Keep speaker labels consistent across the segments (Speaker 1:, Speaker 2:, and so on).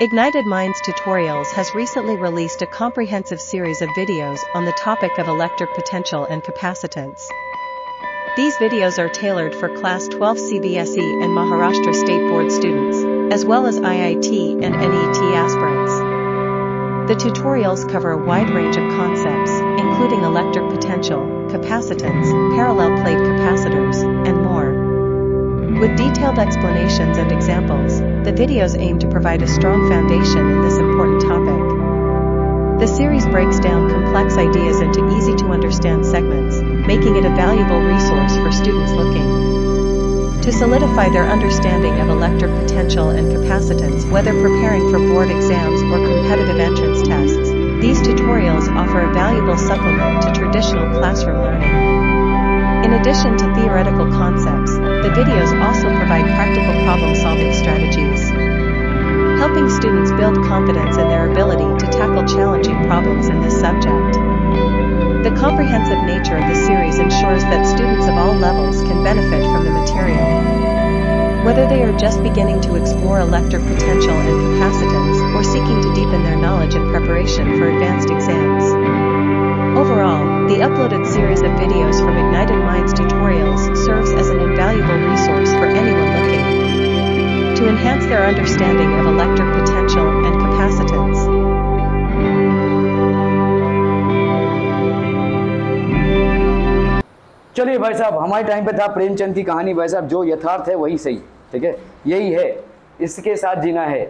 Speaker 1: Ignited Minds Tutorials has recently released a comprehensive series of videos on the topic of electric potential and capacitance. These videos are tailored for Class 12 CBSE and Maharashtra State Board students, as well as IIT and NET aspirants. The tutorials cover a wide range of concepts, including electric potential, capacitance, parallel plate capacitors, and more. With detailed explanations and examples, the videos aim to provide a strong foundation in this important topic. The series breaks down complex ideas into easy-to-understand segments, making it a valuable resource for students looking to solidify their understanding of electric potential and capacitance, whether preparing for board exams or competitive entrance tests. These tutorials offer a valuable supplement to traditional classroom learning. In addition to theoretical concepts, the videos also provide practical problem-solving strategies, helping students build confidence in their ability to tackle challenging problems in this subject. The comprehensive nature of the series ensures that students of all levels can benefit from the material. Whether they are just beginning to explore electric potential and capacitance or seeking to deepen their knowledge in preparation for advanced exams. Overall, the uploaded series of videos from Ignited Minds Tutorials serves as an invaluable resource for anyone looking to enhance their understanding of electric potential and capacitance.
Speaker 2: चलिए भाई साहब, हमारे time पे था प्रेमचंद की कहानी। भाई साहब, जो यथार्थ है वही सही, ठीक है, यही है, इसके साथ जीना है,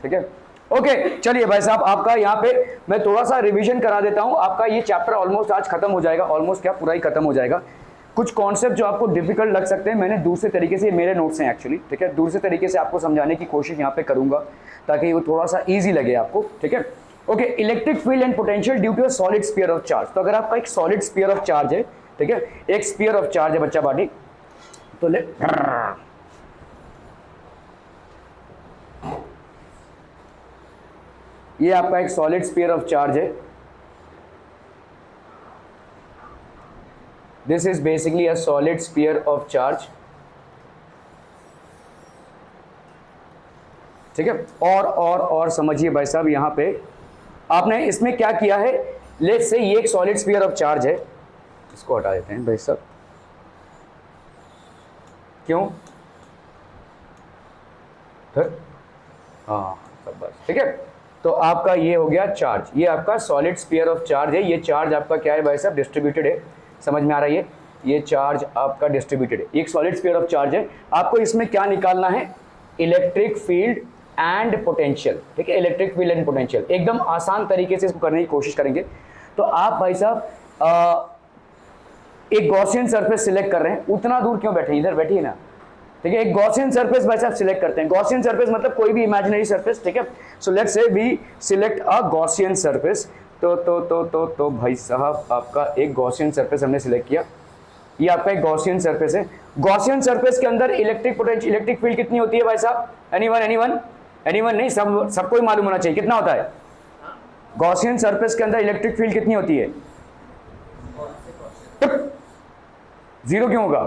Speaker 2: ठीक है। ओके, चलिए भाई साहब, आपका यहाँ पे मैं थोड़ा सा रिवीजन करा देता हूँ। आपका ये चैप्टर ऑलमोस्ट आज खत्म हो जाएगा, ऑलमोस्ट क्या पूरा ही खत्म हो जाएगा। कुछ कॉन्सेप्ट जो आपको डिफिकल्ट लग सकते हैं, मैंने दूसरे तरीके से, मेरे नोट्स हैं एक्चुअली, ठीक है, दूसरे तरीके से आपको समझाने की कोशिश यहाँ पे करूंगा ताकि वो थोड़ा सा ईजी लगे आपको, ठीक है। Okay, electric field and potential due to a solid sphere of charge. तो अगर आपका एक सॉलिड स्फीयर ऑफ चार्ज है, ठीक है, एक स्फीयर ऑफ चार्ज है बच्चा पार्टी, तो ये आपका एक सॉलिड स्फीयर ऑफ चार्ज है। This is basically a solid sphere of charge, ठीक है। और समझिए भाई साहब, यहां पे आपने इसमें क्या किया है, लेट्स से ये एक सॉलिड स्फीयर ऑफ चार्ज है, इसको हटा देते हैं भाई साहब, क्यों, हाँ सब बस, ठीक है। तो आपका ये हो गया चार्ज, ये आपका सॉलिड स्फीयर ऑफ चार्ज है। ये चार्ज आपका क्या है भाई साहब, डिस्ट्रीब्यूटेड है, समझ में आ रहा है। ये चार्ज आपका डिस्ट्रीब्यूटेड है, एक सॉलिड स्फीयर ऑफ चार्ज है। आपको इसमें क्या निकालना है, इलेक्ट्रिक फील्ड एंड पोटेंशियल, ठीक है, इलेक्ट्रिक फील्ड एंड पोटेंशियल। एकदम आसान तरीके से इसको करने की कोशिश करेंगे। तो आप भाई साहब एक गॉसियन सरफेस सिलेक्ट कर रहे हैं, उतना दूर क्यों बैठे, इधर बैठिए ना, ठीक है। एक गॉसियन सरफेस भाई साहब सिलेक्ट करते हैं। गॉसियन सरफेस मतलब कोई भी इमेजिनरी सरफेस, ठीक है। So let's say we select a Gaussian surface. तो भाई साहब आपका एक गॉसियन सरफेस हमने सिलेक्ट किया, ये आपका एक गॉसियन सरफेस है। गॉसियन सरफेस के अंदर इलेक्ट्रिक पोटेंशियल, इलेक्ट्रिक फील्ड कितनी होती है भाई साहब, एनीवन नहीं, सबको ही मालूम होना चाहिए कितना होता है। गॉसियन सरफेस के अंदर इलेक्ट्रिक फील्ड कितनी होती है, जीरो क्यों होगा,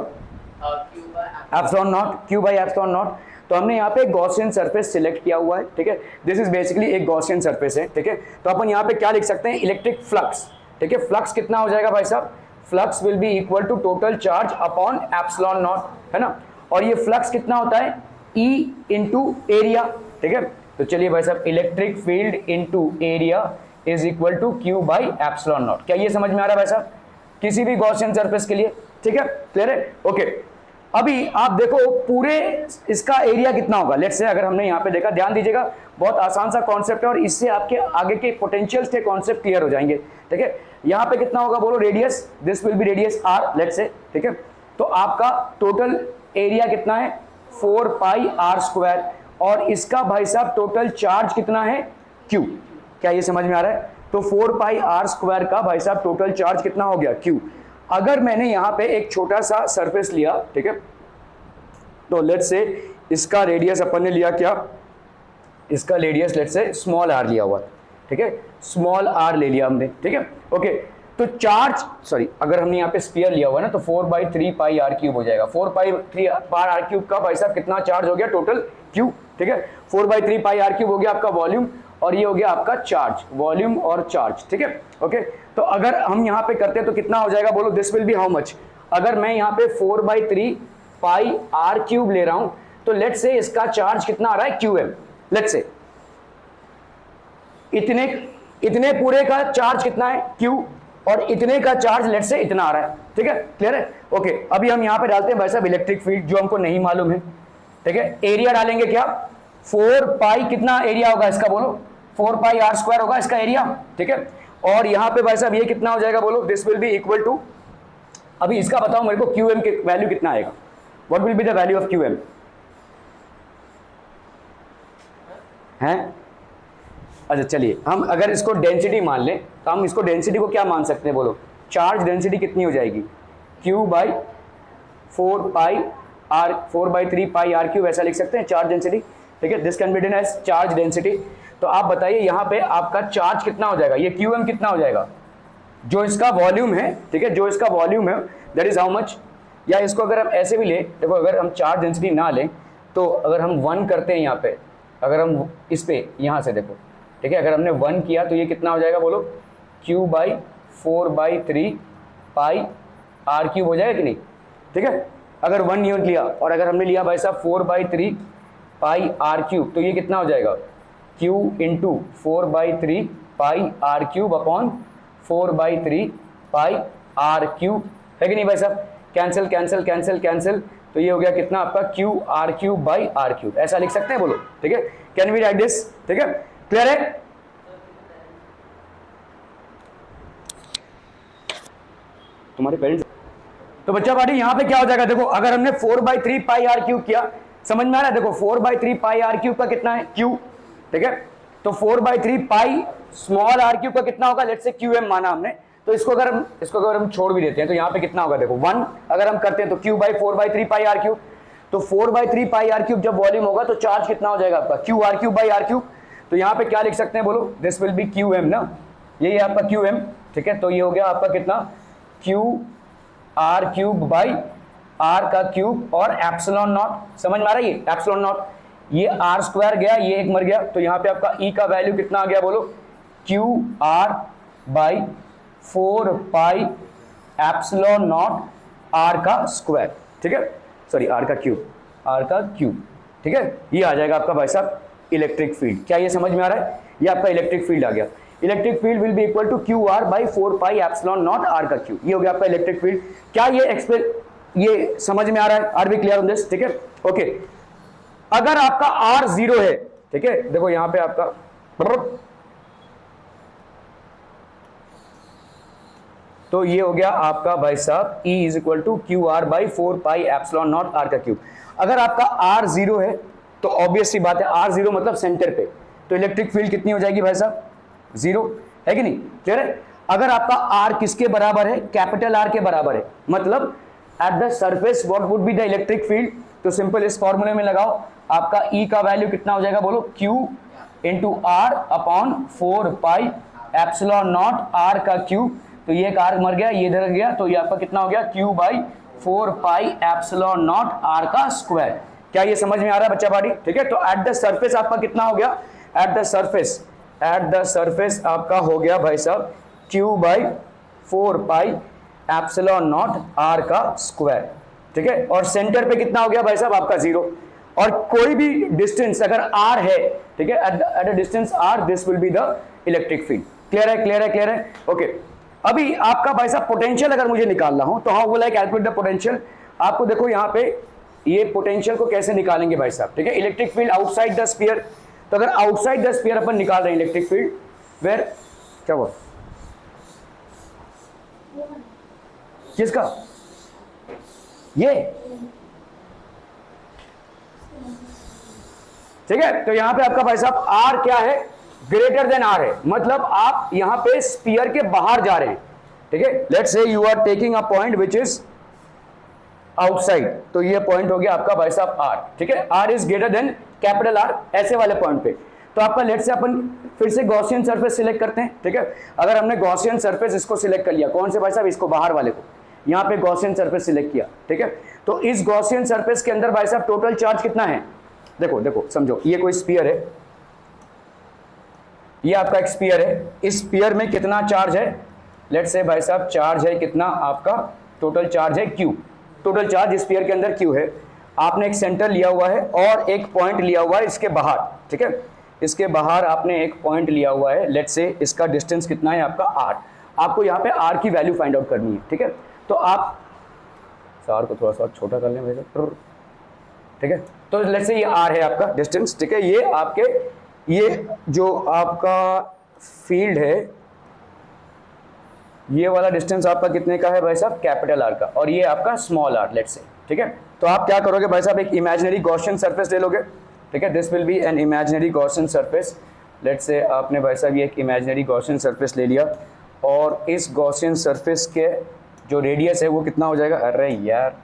Speaker 2: epsilon not, Q by epsilon naught. तो हमने यहाँ पे गॉसियन सरफेस सिलेक्ट किया हुआ है, ठीक है। दिस इज बेसिकली एक गॉसियन सरफेस है, ठीक है। तो अपन यहाँ पे क्या लिख सकते हैं, इलेक्ट्रिक फ्लक्स, ठीक है। फ्लक्स कितना हो जाएगा भाई साहब, flux will be equal to total charge upon epsilon naught, है ना। और ये फ्लक्स कितना होता है, E इंटू एरिया, ठीक है। तो चलिए भाई साहब, electric field into area is equal to Q by epsilon naught. क्या ये समझ में आ रहा है भाई साहब, किसी भी गॉसियन सरफेस के लिए, ठीक है, क्लियर है। ओके, अभी आप देखो पूरे इसका एरिया कितना होगा। लेट्स से अगर हमने यहाँ पे देखा, ध्यान दीजिएगा, बहुत आसान सा कॉन्सेप्ट है और इससे आपके आगे के पोटेंशियल्स के कॉन्सेप्ट क्लियर हो जाएंगे, ठीक है। यहाँ पे कितना होगा बोलो, radius, this will be radius R, let's say, ठीक है। तो आपका टोटल एरिया कितना है, 4 पाई आर स्क्वायर, और इसका भाई साहब टोटल चार्ज कितना है, क्यू। क्या ये समझ में आ रहा है, तो 4 पाई आर स्क्वायर का भाई साहब टोटल चार्ज कितना हो गया, क्यू। अगर मैंने यहां पे एक छोटा सा सरफेस लिया, ठीक है, तो लेट्स से इसका रेडियस अपन ने लिया क्या, इसका radius let's say small R लिया हुआ, ठीक है, स्मॉल आर ले लिया हमने, ठीक है। ओके, तो चार्ज, सॉरी, अगर हमने यहाँ पे स्फीयर लिया हुआ है ना, तो 4/3 पाई आर क्यूब हो जाएगा। 4/3 आर क्यूब का भाई साहब कितना चार्ज हो गया, टोटल क्यू, ठीक है। 4/3 पाई आर क्यूब हो गया आपका वॉल्यूम, और ये हो गया आपका चार्ज, वॉल्यूम और चार्ज, ठीक है। ओके, तो अगर हम यहाँ पे करते हैं तो कितना हो जाएगा बोलो, this will be how much. अगर मैं यहाँ पे 4/3 पाई आर क्यूब ले रहा हूं तो लेट से इसका चार्ज कितना आ रहा है, QM। लेट से इतने पूरे का चार्ज कितना है, Q, और इतने का चार्ज लेट से इतना आ रहा है, ठीक है, क्लियर है। ओके, अभी हम यहाँ पे डालते हैं भाई साहब इलेक्ट्रिक फील्ड, जो हमको नहीं मालूम है, ठीक है। एरिया डालेंगे क्या, 4 पाई, कितना एरिया होगा इसका बोलो, 4 पाई आर स्क्वायर होगा इसका एरिया, ठीक है। और यहाँ पे भाई साहब ये कितना हो जाएगा बोलो, this will be equal to, अभी इसका बताओ मेरे को QM की वैल्यू कितना आएगा, what will be the value of QM है। अच्छा चलिए, हम अगर इसको डेंसिटी मान लें तो हम इसको डेंसिटी को क्या मान सकते हैं बोलो, चार्ज डेंसिटी कितनी हो जाएगी, Q/4/3 पाई आर क्यूब, ऐसा लिख सकते हैं चार्ज डेंसिटी, ठीक है। This can be written as charge density. तो आप बताइए यहाँ पे आपका चार्ज कितना हो जाएगा, ये QM कितना हो जाएगा, जो इसका वॉल्यूम है, ठीक है, जो इसका वॉल्यूम है दैट इज हाउ मच। या इसको अगर हम ऐसे भी ले, देखो अगर हम चार्ज डेंसिटी ना लें तो अगर हम 1 करते हैं यहाँ पे, अगर हम इस पे यहाँ से देखो, ठीक है, अगर हमने 1 किया तो ये कितना हो जाएगा बोलो, Q/4/3 पाई आर क्यूब हो जाएगा कि नहीं, ठीक है। अगर 1 यूनिट लिया और अगर हमने लिया भाई साहब 4/3 पाई आर क्यूब, तो ये कितना हो जाएगा, Q into 4/3 pi R cube upon 4/3 pi R cube, है कि नहीं भाई साहब। कैंसिल कैंसिल कैंसिल कैंसिल, तो ये हो गया कितना आपका Q/r³ ऐसा लिख सकते हैं बोलो, ठीक है। कैन वी राइट दिस, ठीक है, क्लियर है। तुम्हारे पेरेंट्स, तो बच्चा पार्टी यहाँ पे क्या हो जाएगा, देखो अगर हमने 4/3 पाई r³ किया, समझ में आ रहा है, देखो 4/3 पाई r³ का कितना है, Q, ठीक है। तो 4/3 पाई स्मॉल r³ का कितना होगा, लेट्स से QM माना हमने, तो इसको अगर हम छोड़ भी देते हैं तो यहाँ पे कितना होगा, देखो 1 अगर हम करते हैं तो Q/4/3 पाई r³, तो 4/3 पाई r³ जब वॉल्यूम होगा तो चार्ज कितना हो जाएगा आपका, Q/r³/r³। तो यहाँ पे क्या लिख सकते हैं बोलो, दिस विल बी QM ना, ये आपका QM, ठीक है। तो ये हो गया आपका कितना, Q/r³/r का क्यूब और एप्सिलॉन नॉट, समझ में आ रहा है, ये एप्सिलॉन नॉट, ये r स्क्वायर गया, ये एक मर गया, तो यहाँ पे आपका E का वैल्यू कितना आ गया बोलो, QR/4 pi epsilon naught r का स्क्वायर, ठीक है, सॉरी r का क्यूब, ठीक है। ये आ जाएगा आपका भाई साहब इलेक्ट्रिक फील्ड। क्या ये समझ में आ रहा है, ये आपका इलेक्ट्रिक फील्ड आ गया। Electric field will be equal to QR/4 pi epsilon naught r का क्यूब, ये हो गया आपका इलेक्ट्रिक फील्ड। क्या ये समझ में आ रहा है, are be clear on this, ठीक है। ओके, अगर आपका R 0 है, ठीक है, देखो यहां पे आपका तो ये हो गया आपका भाई साहब E is equal to QR/4 pi epsilon naught r का क्यूब। अगर आपका R 0 है तो ऑब्वियसली बात है, R 0 मतलब सेंटर पे, तो इलेक्ट्रिक फील्ड कितनी हो जाएगी भाई साहब, 0, है कि नहीं, क्लियर है। अगर आपका R किसके बराबर है, कैपिटल R के बराबर है, मतलब eight the surface what would be the electric field, तो सिंपल इस फॉर्मूले में लगाओ, आपका E का वैल्यू कितना हो जाएगा बोलो, Q into R upon 4 pi epsilon naught R का क्यूब, तो ये एक R मर गया, ये इधर गया, तो ये आपका कितना हो गया, Q/4 पाई एप्सिलॉन नॉट R का स्क्वायर। क्या ये समझ में आ रहा है बच्चा पार्टी, ठीक है। तो एट द सरफेस आपका कितना हो गया, एट द सरफेस आपका हो गया भाई साहब Q/4 पाई एप्सिलॉन नॉट R का स्क्वायर, ठीक है। और सेंटर पे कितना हो गया भाई साहब आपका 0, और कोई भी डिस्टेंस अगर R है, ठीक है, at a distance R this will be the electric field. Clear है, ओके। अभी आपका भाई साहब पोटेंशियल अगर मुझे निकालना हो तो how will I calculate the potential, आपको देखो यहाँ पे ये पोटेंशियल को कैसे निकालेंगे भाई साहब, ठीक है। Electric field outside the sphere, तो अगर आउटसाइड द स्फीयर अपन निकाल रहे हैं इलेक्ट्रिक फील्ड, वेयर क्या हुआ, किसका, ये, ठीक है। तो यहां पे आपका भाई साहब R क्या है, ग्रेटर देन R है, मतलब आप यहां पे स्फीयर के बाहर जा रहे हैं, ठीक है। Let's say you are taking a point which is outside, तो ये पॉइंट हो गया आपका भाई साहब R, ठीक है। R is greater than capital R, ऐसे वाले पॉइंट पे, तो आपका लेट्स से अपन फिर से गॉसियन सरफेस सिलेक्ट करते हैं, ठीक है। अगर हमने गॉसियन सरफेस इसको सिलेक्ट कर लिया, कौन से भाई साहब, इसको बाहर वाले को, यहाँ पे गॉसियन सरफेस सिलेक्ट किया, ठीक है। तो इस गॉसियन सरफेस के अंदर भाई साहब टोटल चार्ज कितना है, देखो देखो समझो, ये कोई स्फीयर है, ये आपका एक स्फीयर है, इस स्फीयर में कितना चार्ज है, लेट्स से भाई साहब चार्ज है कितना, आपका टोटल चार्ज है Q, टोटल चार्ज स्फीयर के अंदर Q है। आपने एक सेंटर लिया हुआ है और एक पॉइंट लिया हुआ है इसके बाहर, ठीक है, इसके बाहर आपने एक पॉइंट लिया हुआ है, लेट्स से इसका डिस्टेंस कितना है आपका R। आपको यहाँ पे R की वैल्यू फाइंड आउट करनी है, ठीक है। तो आप R को थोड़ा सा छोटा कर लें भाई साहब, ठीक है। तो लेट्स से ये R है आपका डिस्टेंस, ठीक है। ये आपके, ये जो आपका फील्ड है, ये वाला डिस्टेंस आपका कितने का है भाई साहब, कैपिटल R का, और ये आपका स्मॉल r, लेट्स से, ठीक है। तो आप क्या करोगे भाई साहब, एक इमेजिनरी गॉसियन सरफेस ले लोगे, ठीक है। This will B an imaginary Gaussian surface, let's say आपने भाई साहब ये एक इमेजिनरी गॉसियन सरफेस ले लिया, और इस गॉसियन सरफेस के जो रेडियस है वो कितना हो जाएगा, अरे यार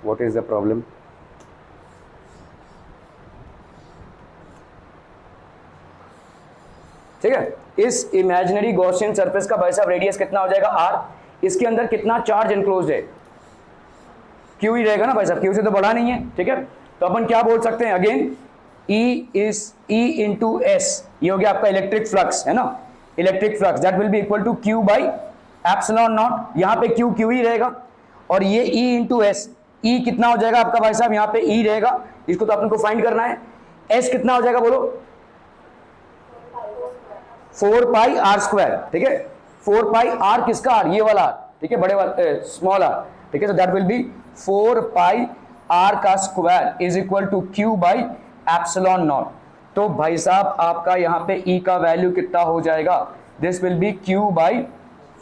Speaker 2: व्हाट इज द प्रॉब्लम, ठीक है। इस इमेजिनरी गॉसियन सरफेस का भाई साहब रेडियस कितना हो जाएगा r, इसके अंदर कितना चार्ज एनक्लोज्ड है, Q ही रहेगा ना भाई साहब, Q से तो बड़ा नहीं है, ठीक है। तो अपन क्या बोल सकते हैं अगेन, E इंटू एस, ये हो गया आपका इलेक्ट्रिक फ्लक्स, है ना, electric flux, that will be equal to Q by epsilon naught, यहाँ पे Q ही रहेगा, और ये E इंटू एस, E कितना हो जाएगा आपका भाई साहब, यहाँ पे E रहेगा, इसको तो अपन को फाइंड करना है, S कितना हो जाएगा बोलो, 4 पाई आर स्क्वायर, ठीक है। 4 पाई आर किसका आर, ये वाला आर, ठीक है, बड़े वाला स्मॉल आर, ठीक है। तो that will be 4 pi r का square is equal to Q by epsilon naught. तो भाई साहब आपका यहाँ पे E का वैल्यू कितना हो जाएगा, this will be Q by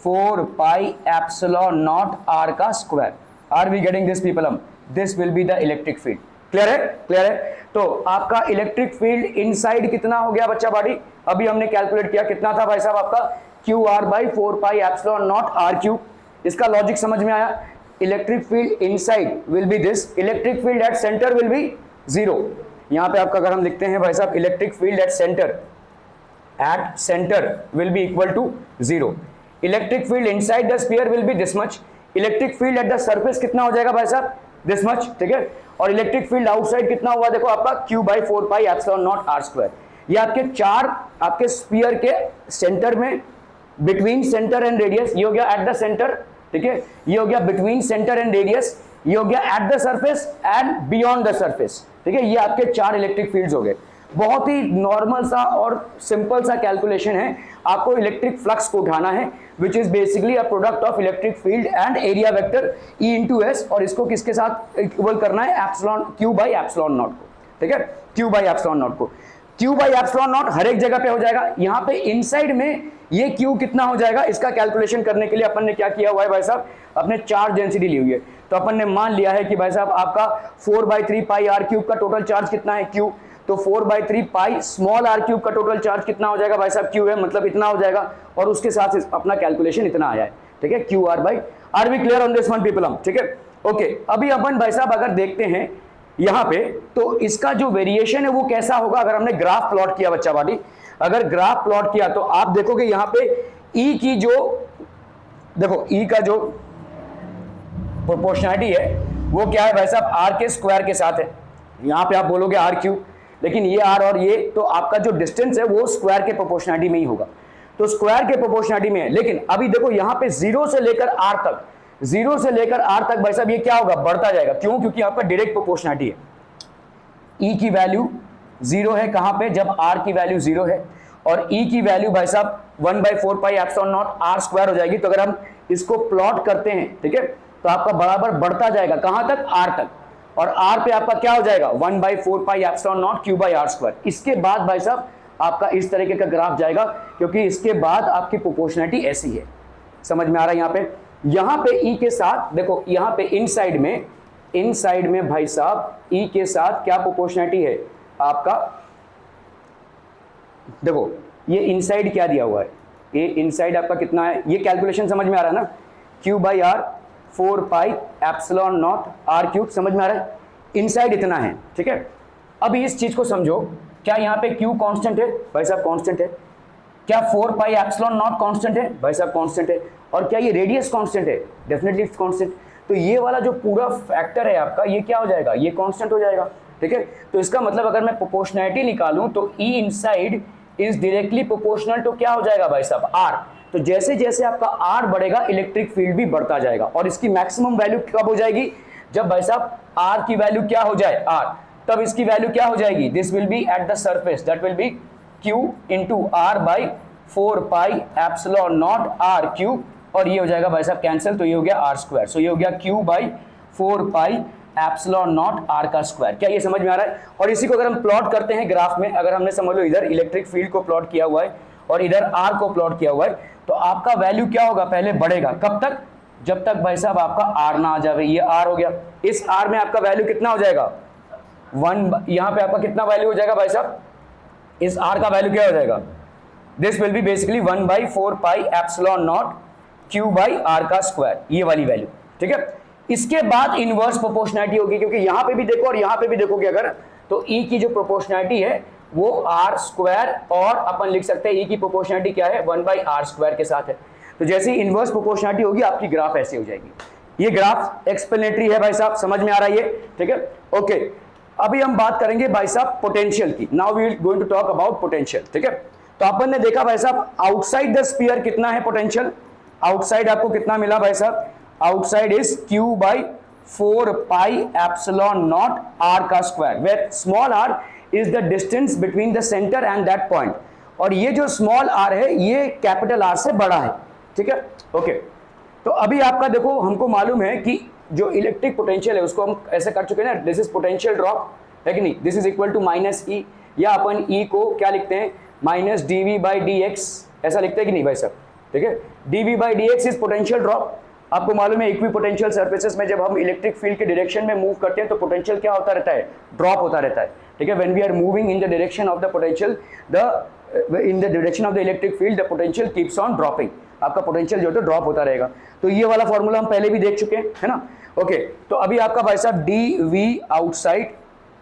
Speaker 2: 4 pi epsilon naught are का square. Are we getting this people, this will be the electric field. Clear है, क्लियर है। तो आपका इलेक्ट्रिक फील्ड इनसाइड कितना हो गया बच्चा बॉडी, अभी हमने कैलकुलेट किया, कितना था भाई साहब आपका, QR by 4 pi epsilon not RQ। इसका लॉजिक समझ में आया, electric field inside will be this, electric field at centre will B 0। यहाँ पे आपका अगर हम लिखते हैं भाई साहब, electric field at centre will be equal to 0। Electric field inside the sphere will be this much, electric field at the surface कितना हो जाएगा भाई साहब, दिस मच, ठीक है। और इलेक्ट्रिक फील्ड आउटसाइड कितना हुआ, देखो आपका Q by 4 pi epsilon naught R square. ये आपके चार, आपके स्फीयर के सेंटर में, बिटवीन सेंटर एंड रेडियस, ये हो गया एट द सेंटर, ठीक है, ये हो गया बिटवीन सेंटर एंड रेडियस, ये हो गया eight the surface and beyond the surface, ठीक है। ये आपके चार इलेक्ट्रिक फील्ड्स हो गए। बहुत ही नॉर्मल सा और सिंपल सा कैलकुलेशन है, आपको इलेक्ट्रिक फ्लक्स को उठाना है, which is basically a product of electric field and area vector E into S, और इसको किसके साथ इक्वल करना है, epsilon Q by epsilon not को, ठीक है, Q बाई एप्सिलॉन नॉट को। Q by epsilon not her एक जगह पे हो जाएगा, यहाँ पे इनसाइड में ये Q कितना हो जाएगा, इसका कैलकुलेशन करने के लिए अपन ने क्या किया हुआ है भाई साहब, अपने चार्ज डेंसिटी ली हुई है। तो अपन ने मान लिया है कि भाई साहब आपका 4/3 पाई R क्यूब का टोटल चार्ज कितना है, Q। तो 4/3 पाई स्मॉल r क्यूब का टोटल चार्ज कितना हो जाएगा भाई साहब, Q है, मतलब इतना हो जाएगा, और उसके साथ अपना कैलकुलेशन इतना आया है, ठीक है, QR by. Are we clear on this one people, ठीक है, ओके। अभी अपन भाई साहब अगर देखते हैं यहाँ पे, तो इसका जो वेरिएशन है वो कैसा होगा, अगर हमने ग्राफ प्लॉट किया बच्चा बाटी, अगर ग्राफ प्लॉट किया तो आप देखोगे यहाँ पे E की जो, देखो E का जो प्रोपोर्शनैलिटी है वो क्या है भाई साहब, R के स्क्वायर के साथ है। यहाँ पे आप बोलोगे R क्यूब, लेकिन ये R और ये, तो आपका जो डिस्टेंस है वो स्क्वायर के प्रोपोर्शनैलिटी में ही होगा, तो स्क्वायर के प्रोपोर्शनैलिटी में है। लेकिन अभी देखो यहाँ पे 0 से लेकर R तक, 0 से लेकर R तक भाई साहब ये क्या होगा, बढ़ता जाएगा, क्यों, क्योंकि यहाँ पर डायरेक्ट प्रोपोर्शनैलिटी है। E की वैल्यू 0 है कहाँ पे, जब R की वैल्यू 0 है, और E की वैल्यू भाई साहब 1/4 pi epsilon naught R square हो जाएगी। तो अगर हम इसको प्लॉट करते हैं, ठीक है, तो आपका बराबर बढ़ता जाएगा कहाँ तक, R तक, और R पे आपका क्या हो जाएगा 1/4 pi epsilon naught Q by R square. इसके बाद भाई साहब आपका इस तरीके का ग्राफ जाएगा, क्योंकि इसके बाद आपकी प्रोपोर्शनैलिटी ऐसी है, समझ में आ रहा है। यहाँ पे E के साथ देखो, यहाँ पे इनसाइड में भाई साहब E के साथ क्या प्रोपोर्शनैलिटी है आपका, देखो ये इनसाइड क्या दिया हुआ है, ये इनसाइड आपका कितना है, ये कैलकुलेशन समझ में आ रहा है ना, Q by R 4 pi epsilon naught R cube, समझ में आ रहा है, इनसाइड इतना है, ठीक है। अभी इस चीज को समझो, क्या यहाँ पे Q कांस्टेंट है भाई साहब, कांस्टेंट है, क्या 4 पाई एप्सिलॉन नॉट कांस्टेंट है भाई साहब, कांस्टेंट है, और क्या ये रेडियस कांस्टेंट है, डेफिनेटली इट्स कांस्टेंट। तो ये वाला जो पूरा फैक्टर है आपका ये क्या हो जाएगा, ये कांस्टेंट हो जाएगा, ठीक है। तो इसका मतलब अगर मैं प्रोपोर्शनैलिटी निकालूं तो E inside is directly proportional to क्या हो जाएगा भाई साहब, R। तो जैसे जैसे आपका R बढ़ेगा इलेक्ट्रिक फील्ड भी बढ़ता जाएगा, और इसकी मैक्सिमम वैल्यू कब हो जाएगी, जब भाई साहब R की वैल्यू क्या हो जाए, R, तब इसकी वैल्यू क्या हो जाएगी, this will B eight the surface, that will be Q into R by 4 pi epsilon naught R cube, और ये हो जाएगा भाई साहब कैंसिल, तो ये हो गया R स्क्वायर। सो ये हो गया Q by 4 pi epsilon naught R का स्क्वायर। क्या ये समझ में आ रहा है? और इसी को अगर हम प्लॉट करते हैं ग्राफ में, अगर हमने समझ लो इधर इलेक्ट्रिक फील्ड को प्लॉट किया हुआ है और इधर R को प्लॉट किया हुआ है, तो आपका वैल्यू क्या होगा, पहले बढ़ेगा, कब तक, जब तक भाई साहब आपका R ना आ जाए। ये R हो गया, इस R में आपका वैल्यू कितना हो जाएगा 1, यहाँ पे आपका कितना वैल्यू हो जाएगा भाई साहब, इस R का वैल्यू क्या हो जाएगा, this will be basically 1/4 pi epsilon naught Q by R का स्क्वायर, ये वाली वैल्यू, ठीक है। इसके बाद इनवर्स प्रोपोर्शनैलिटी होगी, क्योंकि यहां पे भी देखो और यहां पे भी देखोगे अगर, तो E की जो प्रोपोर्शनैलिटी है वो R स्क्वायर, और अपन लिख सकते हैं E की प्रोपोर्शनैलिटी क्या है 1/R स्क्वायर के साथ है। तो जैसे ही इनवर्स प्रोपोर्शनैलिटी होगी आपकी ग्राफ ऐसे हो जाएगी। ये ग्राफ एक्सप्लेनेटरी है भाई साहब, समझ में आ रहा है ये, ठीक है, ओके। अभी हम बात करेंगे भाई साहब पोटेंशियल की। Now we will going to talk about potential, ठीक है। तो अपन ने देखा भाई साहब आउटसाइड द स्फीयर कितना है पोटेंशियल, आउटसाइड आपको कितना मिला भाई साहब, outside is Q by 4 pi epsilon naught R का square, where small r is the distance between the centre and that point, और ये जो स्मॉल r है ये कैपिटल R से बड़ा है, ठीक है, ओके। तो अभी आपका देखो हमको मालूम है कि जो इलेक्ट्रिक पोटेंशियल है उसको हम ऐसे कर चुके हैं ना, दिस इज पोटेंशियल ड्रॉप है कि नहीं, this is equal to minus E, या अपन E को क्या लिखते हैं माइनस dV बाई dx, ऐसा लिखते हैं कि नहीं भाई साहब, ठीक है। dV by dx is potential drop. आपको मालूम है इक्वी पोटेंशियल सर्फेसेस में जब हम इलेक्ट्रिक फील्ड के डायरेक्शन में मूव करते हैं तो पोटेंशियल क्या होता रहता है, ड्रॉप होता रहता है, ठीक है। When we are moving in the direction of the potential, in the direction of the electric field the potential keeps on dropping, आपका पोटेंशियल जो है ड्रॉप होता रहेगा। तो ये वाला फॉर्मूला हम पहले भी देख चुके हैं, है ना, ओके। तो अभी आपका भाई साहब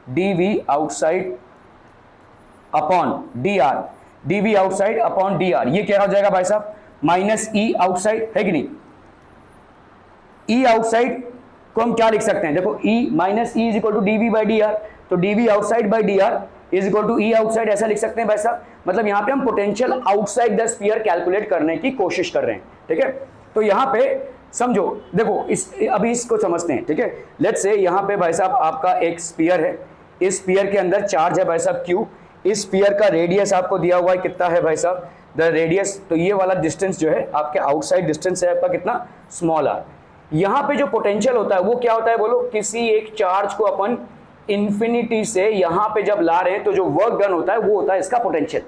Speaker 2: dV outside upon dr, dV outside upon dr, ये क्या हो जाएगा भाई साहब माइनस E आउटसाइड, है कि नहीं। E आउटसाइड को हम क्या लिख सकते हैं, देखो E minus E is equal to dV by dr, तो dV outside by dr is equal to E outside, ऐसा लिख सकते हैं भाई साहब। मतलब यहाँ पे हम potential outside the sphere calculate करने की कोशिश कर रहे हैं, ठीक है। तो यहाँ पे समझो, देखो अभी इसको समझते हैं, ठीक है। लेट्स से यहाँ पे भाई साहब आपका एक स्फीयर है, इस स्फीयर के अंदर चार्ज है भाई साहब Q, इस स्फीयर का रेडियस आपको दिया हुआ है कितना है भाई साहब, द रेडियस, तो ये वाला डिस्टेंस जो है आपके आउटसाइड डिस्टेंस है आपका कितना, स्मॉल r। यहाँ पे जो पोटेंशियल होता है वो क्या होता है बोलो, किसी एक चार्ज को अपन इंफिनिटी से यहाँ पे जब ला रहे हैं तो जो वर्क डन होता है वो होता है इसका potential.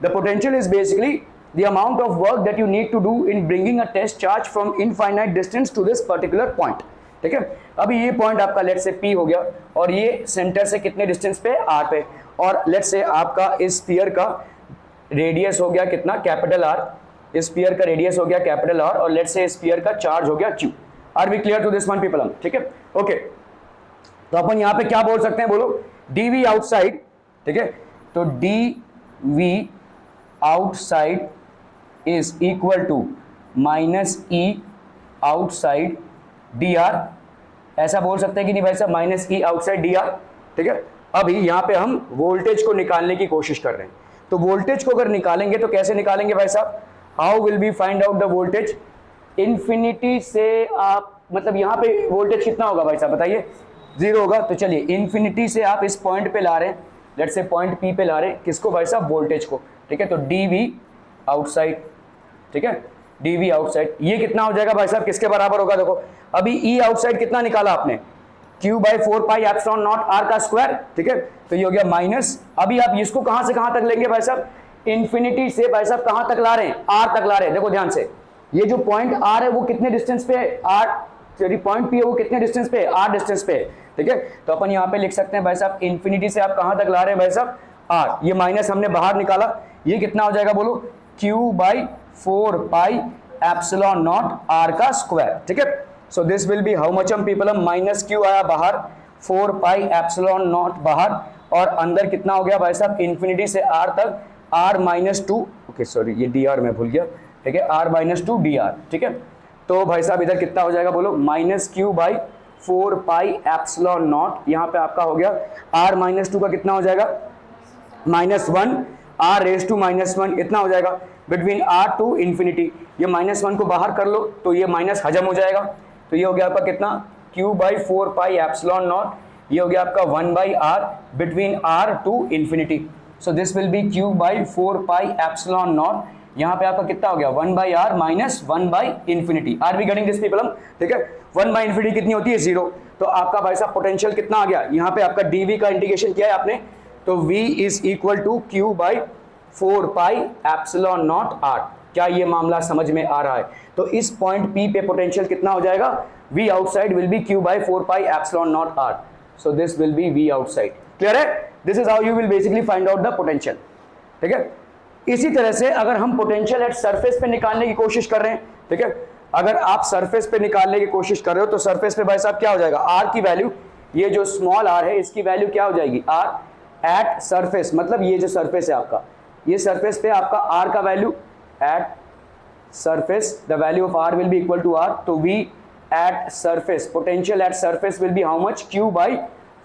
Speaker 2: The potential is basically the amount of work that you need to do in bringing a test charge from infinite distance to this particular point, ठीक है। अभी ये पॉइंट आपका लेट से P हो गया, और ये सेंटर से कितने डिस्टेंस पे, R पे, और लेट से आपका इस स्फीयर का रेडियस हो गया कितना, कैपिटल R, इस स्फीयर का रेडियस हो गया कैपिटल R, और लेट से स्फीयर का चार्ज हो गया Q। Are we clear to this one people, ठीक है, ओके। तो अपन यहाँ पे क्या बोल सकते हैं बोलो, dV आउटसाइड, ठीक है, तो dV outside is equal to minus E outside dr, ऐसा बोल सकते हैं कि नहीं भाई साहब, माइनस E आउटसाइड dr, ठीक है। अभी यहाँ पे हम वोल्टेज को निकालने की कोशिश कर रहे हैं, तो वोल्टेज को अगर निकालेंगे तो कैसे निकालेंगे भाई साहब, how will be find out the voltage, infinity से आप, मतलब यहाँ पे वोल्टेज कितना होगा भाई साहब बताइए, 0 होगा। तो चलिए इन्फिनिटी से आप इस पॉइंट पे ला रहे हैं, लेट्स से पॉइंट P पे ला रहे हैं किसको भाई साहब, वोल्टेज को, ठीक है। तो dV आउटसाइड, ठीक है, dV आउटसाइड, ये कितना हो जाएगा भाई साहब, किसके बराबर होगा, देखो अभी E आउटसाइड कितना निकाला आपने, Q by 4 pi epsilon naught R का स्क्वायर, ठीक है। तो ये हो गया माइनस, अभी आप इसको कहां से कहां तक लेंगे भाई साहब, इन्फिनिटी से भाई साहब कहां तक ला रहे हैं, R तक ला रहे हैं। देखो ध्यान से, ये जो पॉइंट R है वो कितने डिस्टेंस पे है, R, यदि पॉइंट P है वो कितने डिस्टेंस पे है, R डिस्टेंस पे है, ठीक है। तो अपन यहाँ पे लिख सकते हैं भाई साहब इन्फिनिटी से आप कहां तक ला रहे हैं भाई साहब, R, ये माइनस हमने बाहर निकाला, ये कितना हो जाएगा बोलो, Q by 4 pi epsilon naught R का स्क्वायर, ठीक है। So this will be how much, हम पीपल, हम माइनस Q आया बाहर, 4 पाई एप्सिलॉन नॉट बाहर, और अंदर कितना हो गया भाई साहब, इन्फिनिटी से R तक R माइनस 2, ओके सॉरी ये dr मैं भूल गया, ठीक है, R माइनस 2 dr, ठीक है। तो भाई साहब इधर कितना हो जाएगा बोलो, minus Q by 4 pi epsilon naught, यहाँ पे आपका हो गया r माइनस 2 का कितना हो जाएगा, -1 r रेज टू -1, इतना हो जाएगा बिटवीन r टू इंफिनिटी। ये -1 को बाहर कर लो तो ये माइनस हजम हो जाएगा, तो ये हो गया आपका कितना, q by 4 pi epsilon naught, ये हो गया आपका 1 by r between r to infinity. So this will be q by 4 pi epsilon naught, यहाँ पे आपका कितना हो गया 1 by r minus 1 by infinity. Are we getting this people? ठीक है, 1 बाई इंफिनिटी कितनी होती है 0। तो आपका भाई साहब पोटेंशियल कितना आ गया, यहाँ पे आपका dv का इंटीग्रेशन किया है आपने, तो v is equal to q by 4 pi epsilon naught r। क्या ये मामला समझ में आ रहा है? तो इस पॉइंट P पे पोटेंशियल कितना हो जाएगा, v outside will be q by 4 pi epsilon naught r, so this will be v outside. Clear है? This is how you will basically find out the potential. ठीक है, इसी तरह से अगर हम पोटेंशियल एट सरफेस पे निकालने की कोशिश कर रहे हैं, ठीक है, अगर आप सरफेस पे निकालने की कोशिश कर रहे हो तो सरफेस पे भाई साहब क्या हो जाएगा, r की वैल्यू, ये जो स्मॉल r है इसकी वैल्यू क्या हो जाएगी, r एट सरफेस, मतलब ये जो सरफेस है आपका, ये सरफेस पे आपका r का value at surface, the value of r will be equal to r, तो v at surface, potential at surface will be how much, q by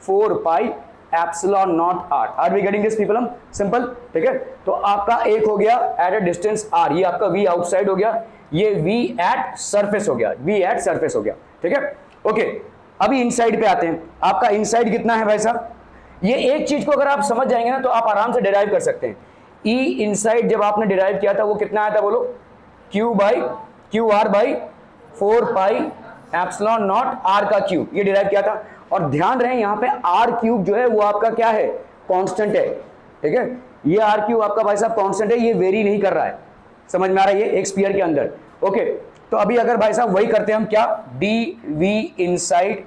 Speaker 2: 4 pi epsilon naught r। Are we getting this people? हम simple. ठीक है, तो आपका एक हो गया at a distance r, ये आपका v आउटसाइड हो गया, ये v एट सरफेस हो गया, v एट सरफेस हो गया। ठीक है, ओके, अभी इनसाइड पे आते हैं। आपका इनसाइड कितना है भाई साहब, ये एक चीज को अगर आप समझ जाएंगे ना तो आप आराम से डिराइव कर सकते हैं। e इनसाइड जब आपने डिराइव किया था वो कितना आया था बोलो, q r by 4 pi epsilon naught r का क्यूब, ये डिराइव किया था। और ध्यान रहे यहाँ पे r क्यूब जो है वो आपका क्या है, कांस्टेंट है। ठीक है, ये r क्यूब आपका भाई साहब कांस्टेंट है, ये वेरी नहीं कर रहा है, समझ में आ रहा है, ये एक स्फीयर के अंदर। ओके, तो अभी अगर भाई साहब वही करते हैं हम, क्या, dv inside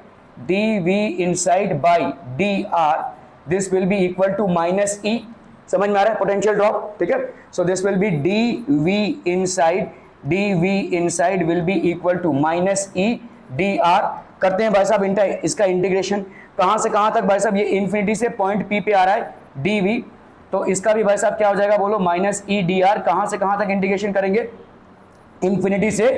Speaker 2: by dr, this will be equal to minus e, समझ में आ रहा है, पोटेंशियल ड्रॉप। ठीक है, so this will be dv inside will be equal to minus e dr। करते हैं भाई साहब इसका इंटीग्रेशन, कहां से कहां तक भाई साहब, ये इंफिनिटी से पॉइंट P पे आ रहा है dv, तो इसका भी भाई साहब क्या हो जाएगा बोलो, माइनस e dr। कहां से कहां तक इंटीग्रेशन करेंगे, इंफिनिटी से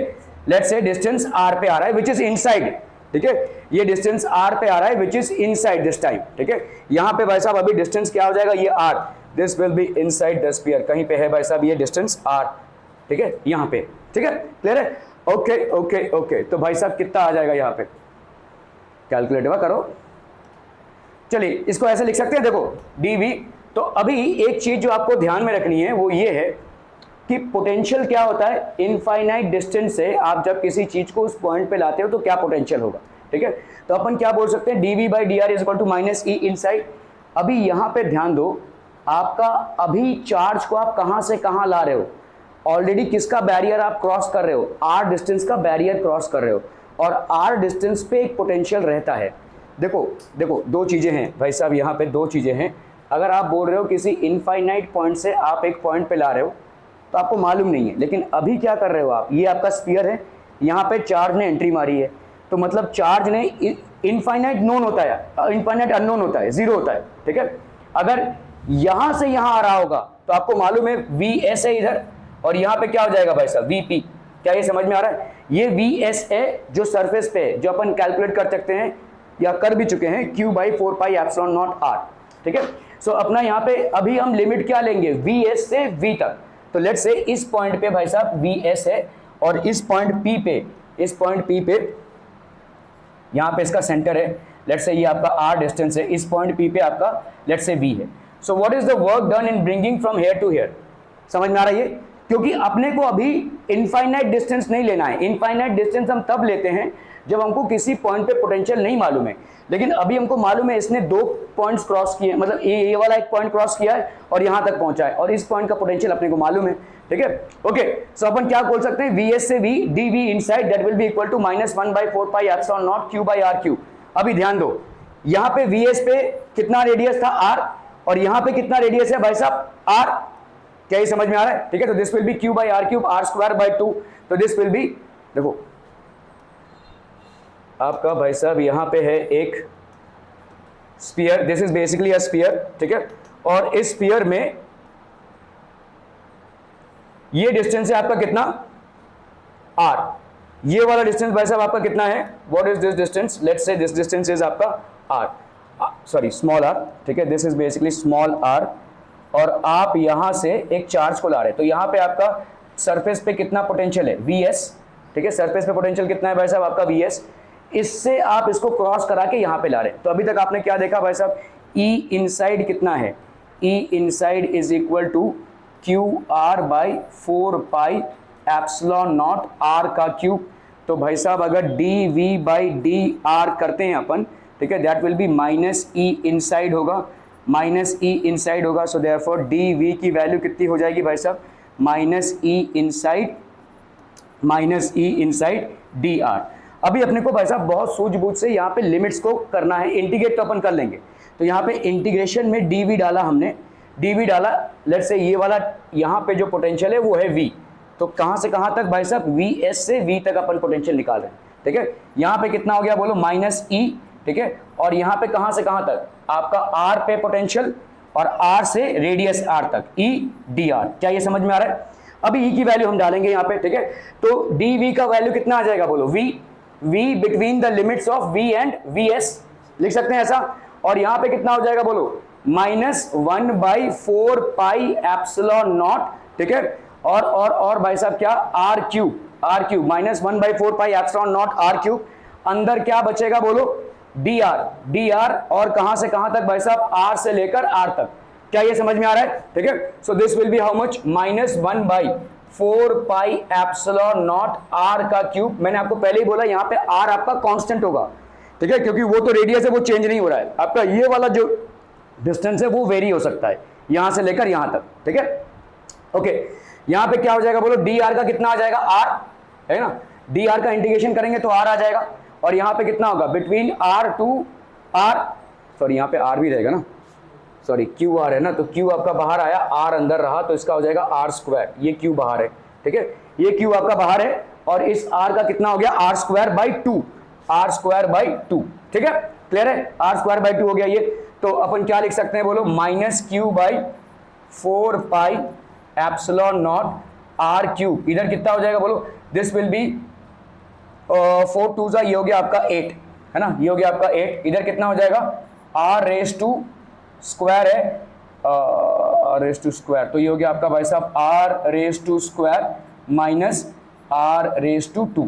Speaker 2: लेट्स से डिस्टेंस r पे आ रहा है विच इज इनसाइड। ठीक है, ये डिस्टेंस r पे आ रहा है which is inside this time. ठीक है, यहां पे भाई साहब अभी डिस्टेंस क्या हो जाएगा, ये r, this will be inside the sphere, कहीं पे है भाई साहब ये डिस्टेंस r। ठीक है, यहां पे। ठीक है, क्लियर है? ओके ओके ओके, तो भाई साहब कितना आ जाएगा यहाँ पे, कैलकुलेटर करो, चलिए इसको ऐसे लिख सकते हैं, देखो dv। तो अभी एक चीज जो आपको ध्यान में रखनी है वो ये है कि पोटेंशियल क्या होता है, इनफाइनाइट डिस्टेंस से आप जब किसी चीज को उस पॉइंट पे लाते हो तो क्या पोटेंशियल होगा। ठीक है, तो अपन क्या बोल सकते हैं, dv by dr is equal to minus e inside. अभी यहां पे ध्यान दो, आपका अभी चार्ज को आप कहां से कहां ला रहे हो, ऑलरेडी किसका बैरियर आप क्रॉस कर रहे हो, r डिस्टेंस का बैरियर क्रॉस कर रहे हो, और r डिस्टेंस पे एक पोटेंशियल रहता है। देखो देखो, दो चीजें हैं भाई साहब, यहाँ पे दो चीजें हैं। अगर आप बोल रहे हो किसी इनफाइनाइट पॉइंट से आप एक पॉइंट पे ला रहे हो तो आपको मालूम नहीं है, लेकिन अभी क्या कर रहे हो आप, ये आपका स्फीयर है, यहाँ पे चार्ज ने एंट्री मारी है, तो मतलब चार्ज ने इनफाइनाइट नोन होता है, इनफाइनाइट अननोन होता है, जीरो होता है। ठीक है, अगर यहां से यहां आ रहा होगा तो आपको मालूम है vs है इधर, और यहाँ पे क्या हो जाएगा भाई साहब vp। क्या ये समझ में आ रहा है, ये vs है जो सरफेस पे है, जो अपन कैलकुलेट कर सकते हैं या कर भी चुके हैं, q by 4 pi epsilon naught r। ठीक है, सो अपना यहाँ पे अभी हम लिमिट क्या लेंगे, vs से v तक। तो लेट्स से इस पॉइंट पे भाई साहब vs है, और इस पॉइंट p पे यहाँ पे इसका सेंटर है, लेट्स से ये आपका r डिस्टेंस है, इस पॉइंट p पे आपका लेट्स से v है। So what is the work done in bringing from here to here, समझ में आ रहा है ये, क्योंकि अपने को अभी इनफाइनाइट डिस्टेंस नहीं लेना है। इनफाइनाइट डिस्टेंस हम तब लेते हैं जब हमको किसी पॉइंट पे पोटेंशियल नहीं मालूम है, लेकिन अभी हमको मालूम है इसने दो पॉइंट्स क्रॉस किए, मतलब ये वाला एक पॉइंट क्रॉस किया है और यहां तक पहुंचा है, और इस पॉइंट का पोटेंशियल अपने को मालूम है। ठीक है, ओके, सो अपन क्या बोल सकते हैं, vs से v dv inside that will be equal to minus 1 by 4 pi epsilon naught q by r cube. अभी ध्यान दो, यहाँ पे vs पे कितना रेडियस था r, और यहाँ पे कितना रेडियस है भाई साहब r। क्या ये समझ में आ रहा है? ठीक है, तो this will be q by r cube r square by 2, तो दिस विल बी, देखो आपका भाई साहब यहाँ पे है एक sphere, this is basically a sphere. ठीक है, और इस स्फीयर में ये डिस्टेंस है आपका कितना r, ये वाला डिस्टेंस भाई साहब आपका कितना है, what is this distance, let's say this distance is आपका r, सॉरी स्मॉल r, ठीक है, this is basically small r, और आप यहां से एक चार्ज को ला रहे हैं, तो यहां पे आपका सरफेस पे कितना पोटेंशियल है, Vs, ठीक है, सरफेस पे पोटेंशियल कितना है भाई साहब आपका Vs, इससे आप इसको क्रॉस करा के यहां पे ला रहे हैं। तो अभी तक आपने क्या देखा भाई साहब, E इनसाइड कितना है, E inside is equal to Q R by 4 pi epsilon naught r का क्यूब। तो भाई साहब अगर D V by D R करते हैं अपन, ठीक है, that will be minus E inside होगा, माइनस ई इनसाइड होगा, सो देयरफॉर डी वी की वैल्यू कितनी हो जाएगी भाई साहब, minus E inside D R. अभी अपने को भाई साहब बहुत सूझबूझ से यहाँ पे लिमिट्स को करना है, इंटीग्रेट तो अपन कर लेंगे। तो यहाँ पे इंटीग्रेशन में डी वी डाला हमने, डी वी डाला, लेट्स से ये वाला यहाँ पे जो पोटेंशियल है वो है वी, तो कहाँ से कहाँ तक भाई साहब, वी एस से वी तक अपन पोटेंशियल निकाल रहे हैं, ठीक है। यहाँ पे कितना हो गया बोलो, माइनस ई, ठीक है, और यहाँ पे कहाँ से कहाँ तक आपका आर पे पोटेंशियल, और आर से रेडियस आर तक, ई डी आर। क्या ये समझ में आ रहा है? अभी ई की वैल्यू हम डालेंगे यहाँ पे, ठीक है, तो डी वी का वैल्यू कितना आ जाएगा बोलो, V between the limits of V and V S, लिख सकते हैं ऐसा, और यहाँ पे कितना हो जाएगा बोलो, माइनस 1/4 पाई एप्सिलॉन नॉट, ठीक है, और भाई साहब क्या, R cube minus 1/4 pi epsilon naught R cube, अंदर क्या बचेगा बोलो, डी आर, और कहां से कहां तक भाई साहब, आर से लेकर आर तक। क्या ये समझ में आ रहा है? ठीक है, so this will be how much, minus 1/4 pi epsilon naught are का क्यूब। मैंने आपको पहले ही बोला यहाँ पे आर आपका कांस्टेंट होगा, ठीक है, क्योंकि वो तो रेडियस है, वो चेंज नहीं हो रहा है, आपका ये वाला जो डिस्टेंस है वो वेरी हो सकता है यहां से लेकर यहां तक, ठीक है। ओके, यहां पे क्या हो जाएगा बोलो, डी आर का कितना आ जाएगा, आर है ना, डी आर का इंटीग्रेशन करेंगे तो आर आ जाएगा, और यहां पे कितना होगा, between R to R, sorry यहां पे आर भी रहेगा ना, सॉरी क्यू आर है ना, तो क्यू आपका बाहर आया, आर अंदर रहा, तो इसका हो जाएगा आर स्क्वायर, ये क्यू बाहर है, ठीक है, ये क्यू आपका बाहर है, और इस आर का कितना हो गया, आर स्क्वायर बाई 2, ठीक है, क्लियर है, आर स्क्वायर बाई 2 हो गया ये। तो अपन क्या लिख सकते हैं बोलो, minus Q by 4 pi epsilon naught R cube, इधर कितना हो जाएगा बोलो, दिस विल बी 4 2 ये हो गया आपका 8, है ना, ये हो गया आपका 8, इधर कितना हो जाएगा, आर रेस टू स्क्वायर है, आर रेस टू स्क्वायर, तो ये हो गया आपका भाई साहब R raise to square minus R raise to 2,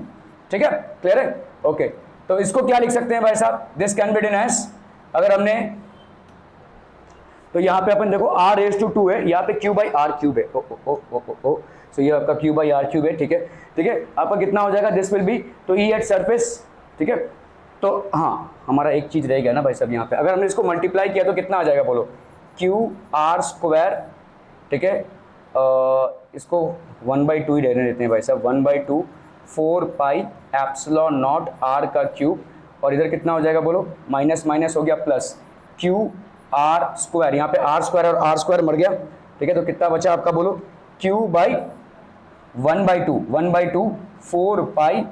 Speaker 2: ठीक है, क्लियर है, ओके। तो इसको क्या लिख सकते हैं भाई साहब, this can be written as, अगर हमने, तो यहाँ पे अपन देखो r रेस टू 2 है, यहाँ पे q बाई आर क्यूब है, सो ये आपका q बाई आर क्यूब है, ठीक है, आपका कितना हो जाएगा, दिस विल बी, तो E एट सरफेस, ठीक है, तो हाँ हमारा एक चीज रह गया ना भाई साहब, यहाँ पे अगर हमने इसको मल्टीप्लाई किया तो कितना आ जाएगा बोलो, q r स्क्वायर, ठीक है, इसको 1/2 ही रहने देते हैं भाई साहब, 1/2 4 पाई एप्सिलॉन नॉट r का क्यूब, और इधर कितना हो जाएगा बोलो, माइनस माइनस हो गया प्लस, q आर स्क्वायर, यहाँ पे आर स्क्वायर और आर स्क्वायर मर गया, ठीक है, तो कितना बचा आपका बोलो, Q by 1/2 4 pi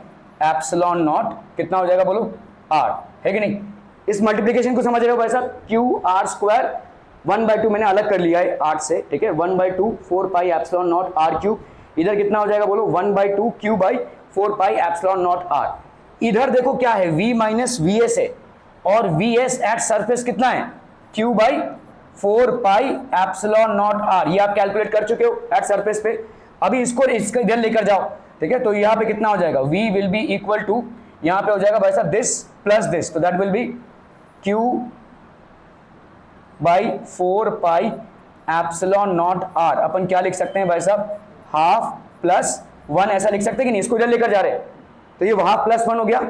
Speaker 2: epsilon not, कितना हो जाएगा बोलो, आर, है कि नहीं। इस मल्टीप्लिकेशन को समझ रहे हो भाई साहब, क्यू आर स्क्वायर 1/2 मैंने अलग कर लिया है 8 से, ठीक है, 1/2 4 pi epsilon naught R cube, इधर कितना हो जाएगा बोलो, 1/2 Q by 4 pi epsilon naught R. इधर देखो क्या है, v माइनस वी एस है, और वी एस एट सरफेस कितना है, q by 4 pi epsilon naught R, ये आप कैलकुलेट कर चुके हो एट सरफेस पे। अभी इसको इधर लेकर जाओ, ठीक है, तो यहाँ पे कितना हो जाएगा, v will be equal to, यहाँ पे हो जाएगा भाई साहब दिस प्लस दिस, तो that will be q by 4 pi epsilon naught r. अपन क्या लिख सकते हैं भाई साहब, हाफ प्लस 1 ऐसा लिख सकते हैं कि नहीं, इसको इधर लेकर जा रहे हैं, तो ये हाफ प्लस 1 हो गया,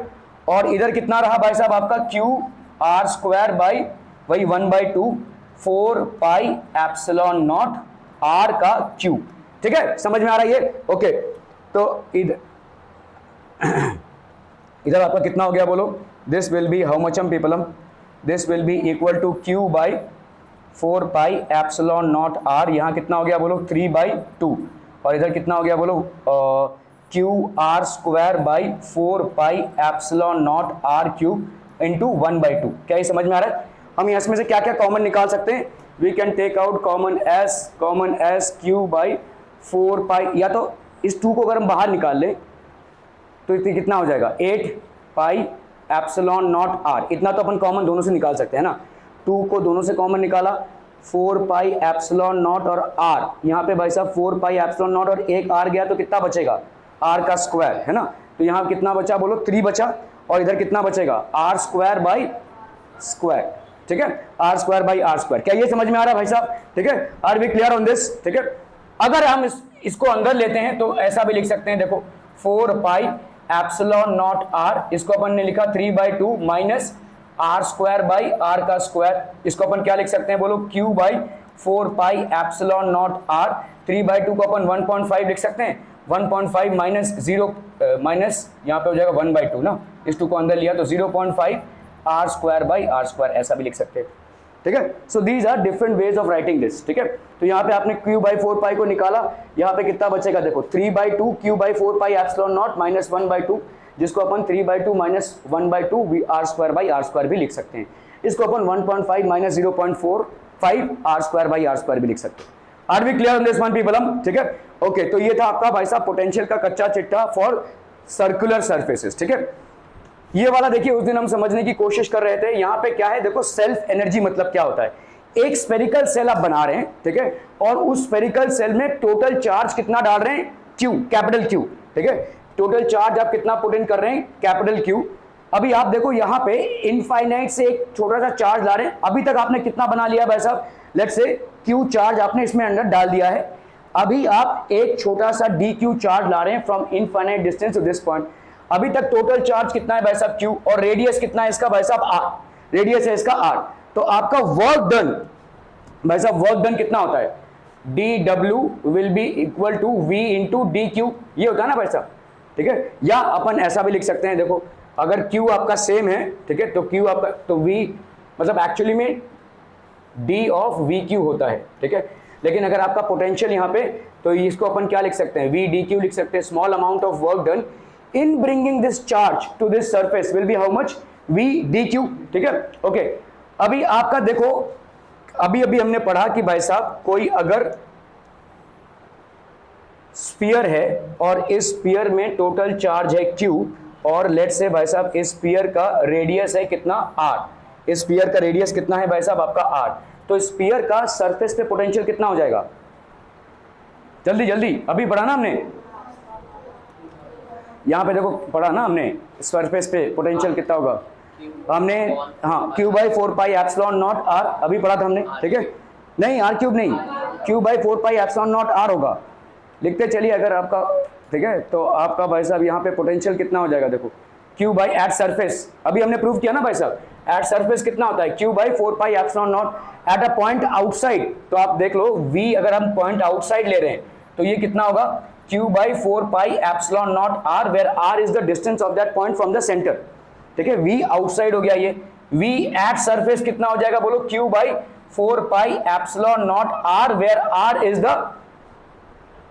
Speaker 2: और इधर कितना रहा भाई साहब आपका, q आर स्क्वायर बाई वही 1/2 4 पाई एप्सिलॉन नॉट आर का क्यूब, ठीक है, समझ में आ रहा है ये, ओके। तो इधर आपका कितना हो गया बोलो, this will be how much people, this will be equal to q by 4 pi epsilon naught are, यहाँ कितना हो गया बोलो, 3/2, और इधर कितना हो गया बोलो, q R square by 4 pi epsilon naught R cube into 1/2। क्या ये समझ में आ रहा है? हम इसमें से क्या क्या कॉमन निकाल सकते हैं, we can take out common as q by 4 pi, या तो इस 2 को अगर हम बाहर निकाल लें, तो इतनी कितना हो जाएगा 8 पाई एप्सिलॉन नॉट आर, इतना तो अपन कॉमन दोनों से निकाल सकते हैं ना, 2 को दोनों से कॉमन निकाला, 4 पाई एप्सिलॉन नॉट और आर, यहाँ पे भाई साहब 4 पाई एप्सिलॉन नॉट और एक आर गया तो कितना बचेगा आर का स्क्वायर, है ना। तो यहाँ कितना बचा बोलो 3 बचा, और इधर कितना बचेगा आर स्क्वायर बाई स्क्वायर, ठीक है, R square by R square. क्या ये समझ में आ रहा है भाई साहब, ठीक है, are we clear on this, ठीक है। अगर हम इसको अंदर लेते हैं तो ऐसा भी लिख सकते हैं, देखो 4 पाई एप्सिलॉन नॉट आर, इसको अपन ने लिखा 3/2 minus R square by R का स्क्वायर, इसको अपन क्या लिख सकते हैं बोलो Q by 4 pi epsilon naught R, 3/2 को अपन 1.5 लिख सकते हैं, 1.5 माइनस 0 माइनस यहाँ पे हो जाएगा 1/2 ना, इस 2 को अंदर लिया तो 0.5 R square by R square, ऐसा भी लिख सकते हैं, ठीक है। So these are different ways of writing this, ठीक है। तो यहाँ पे आपने q बाई 4 पाई को निकाला, यहाँ पे कितना बचेगा देखो 3/2 q by 4 pi epsilon naught minus 1/2, जिसको अपन 3/2 minus 1/2 R square by R square भी लिख सकते हैं, इसको अपन 1.5 minus 0.45 R square by R square भी लिख सकते हैं। Are we clear on this one people हम, ठीक है, ओके। तो ये था आपका भाई साहब पोटेंशियल का कच्चा चिट्ठा फॉर सर्कुलर सरफेसेस, ठीक है। ये वाला देखिए उस दिन हम समझने की कोशिश कर रहे थे, यहाँ पे क्या है देखो सेल्फ एनर्जी मतलब क्या होता है, एक स्फेरिकल सेल आप बना रहे हैं, ठीक है, और उस स्फेरिकल सेल में टोटल चार्ज कितना डाल रहे हैं Q, कैपिटल Q, ठीक है, टोटल चार्ज आप कितना पुट इन कर रहे हैं कैपिटल Q। अभी आप देखो यहाँ पे इनफाइनाइट से एक छोटा सा चार्ज ला रहे हैं, अभी तक आपने कितना बना लिया भाई साहब, लेट्स से Q चार्ज आपने इसमें अंदर डाल दिया है, अभी आप एक छोटा सा dq चार्ज ला रहे हैं from infinite distance to this point, अभी तक टोटल चार्ज कितना है भाई साहब Q, और रेडियस कितना है इसका भाई साहब R, रेडियस है इसका R। तो आपका वर्क डन भाई साहब, वर्क डन कितना होता है dw will be equal to v into dq, ये होता है ना भाई साहब, ठीक है। या अपन ऐसा भी लिख सकते हैं, देखो अगर Q आपका सेम है, ठीक है, तो Q आपका तो v मतलब एक्चुअली में d ऑफ vq होता है, ठीक है। लेकिन अगर आपका पोटेंशियल यहाँ पे, तो इसको अपन क्या लिख सकते हैं v dq लिख सकते हैं, small amount of work done in bringing this charge to this surface will be how much v dq, ठीक है, ओके। अभी आपका देखो अभी हमने पढ़ा कि भाई साहब कोई अगर स्फीयर है और इस स्फीयर में टोटल चार्ज है Q, और लेट्स से भाई साहब इस स्फीयर का रेडियस है कितना R, इस स्फीयर का रेडियस कितना है भाई साहब आपका R, तो स्फीयर का सरफेस पे पोटेंशियल कितना हो जाएगा, जल्दी जल्दी अभी पढ़ा ना हमने, यहाँ पे देखो पढ़ा ना हमने सरफेस पे पोटेंशियल कितना होगा, हमने हाँ Q by 4 pi epsilon naught R अभी पढ़ा था हमने, ठीक है, नहीं R क्यूब नहीं, Q by 4 pi epsilon naught R होगा, लिखते चलिए अगर आपका, ठीक है। तो आपका भाई साहब यहाँ पे पोटेंशियल कितना हो जाएगा देखो Q बाई एट सरफेस, अभी हमने प्रूव किया ना भाई साहब, एट सरफेस कितना होता है Q by 4 pi epsilon not at a point outside, तो आप देख लो V अगर हम पॉइंट आउटसाइड ले रहे हैं तो ये कितना होगा Q by 4 pi epsilon naught R, where R is the distance of that point from the centre, ठीक है। V आउटसाइड हो गया, ये V एट सरफेस कितना हो जाएगा बोलो Q by 4 pi epsilon naught R, where R is the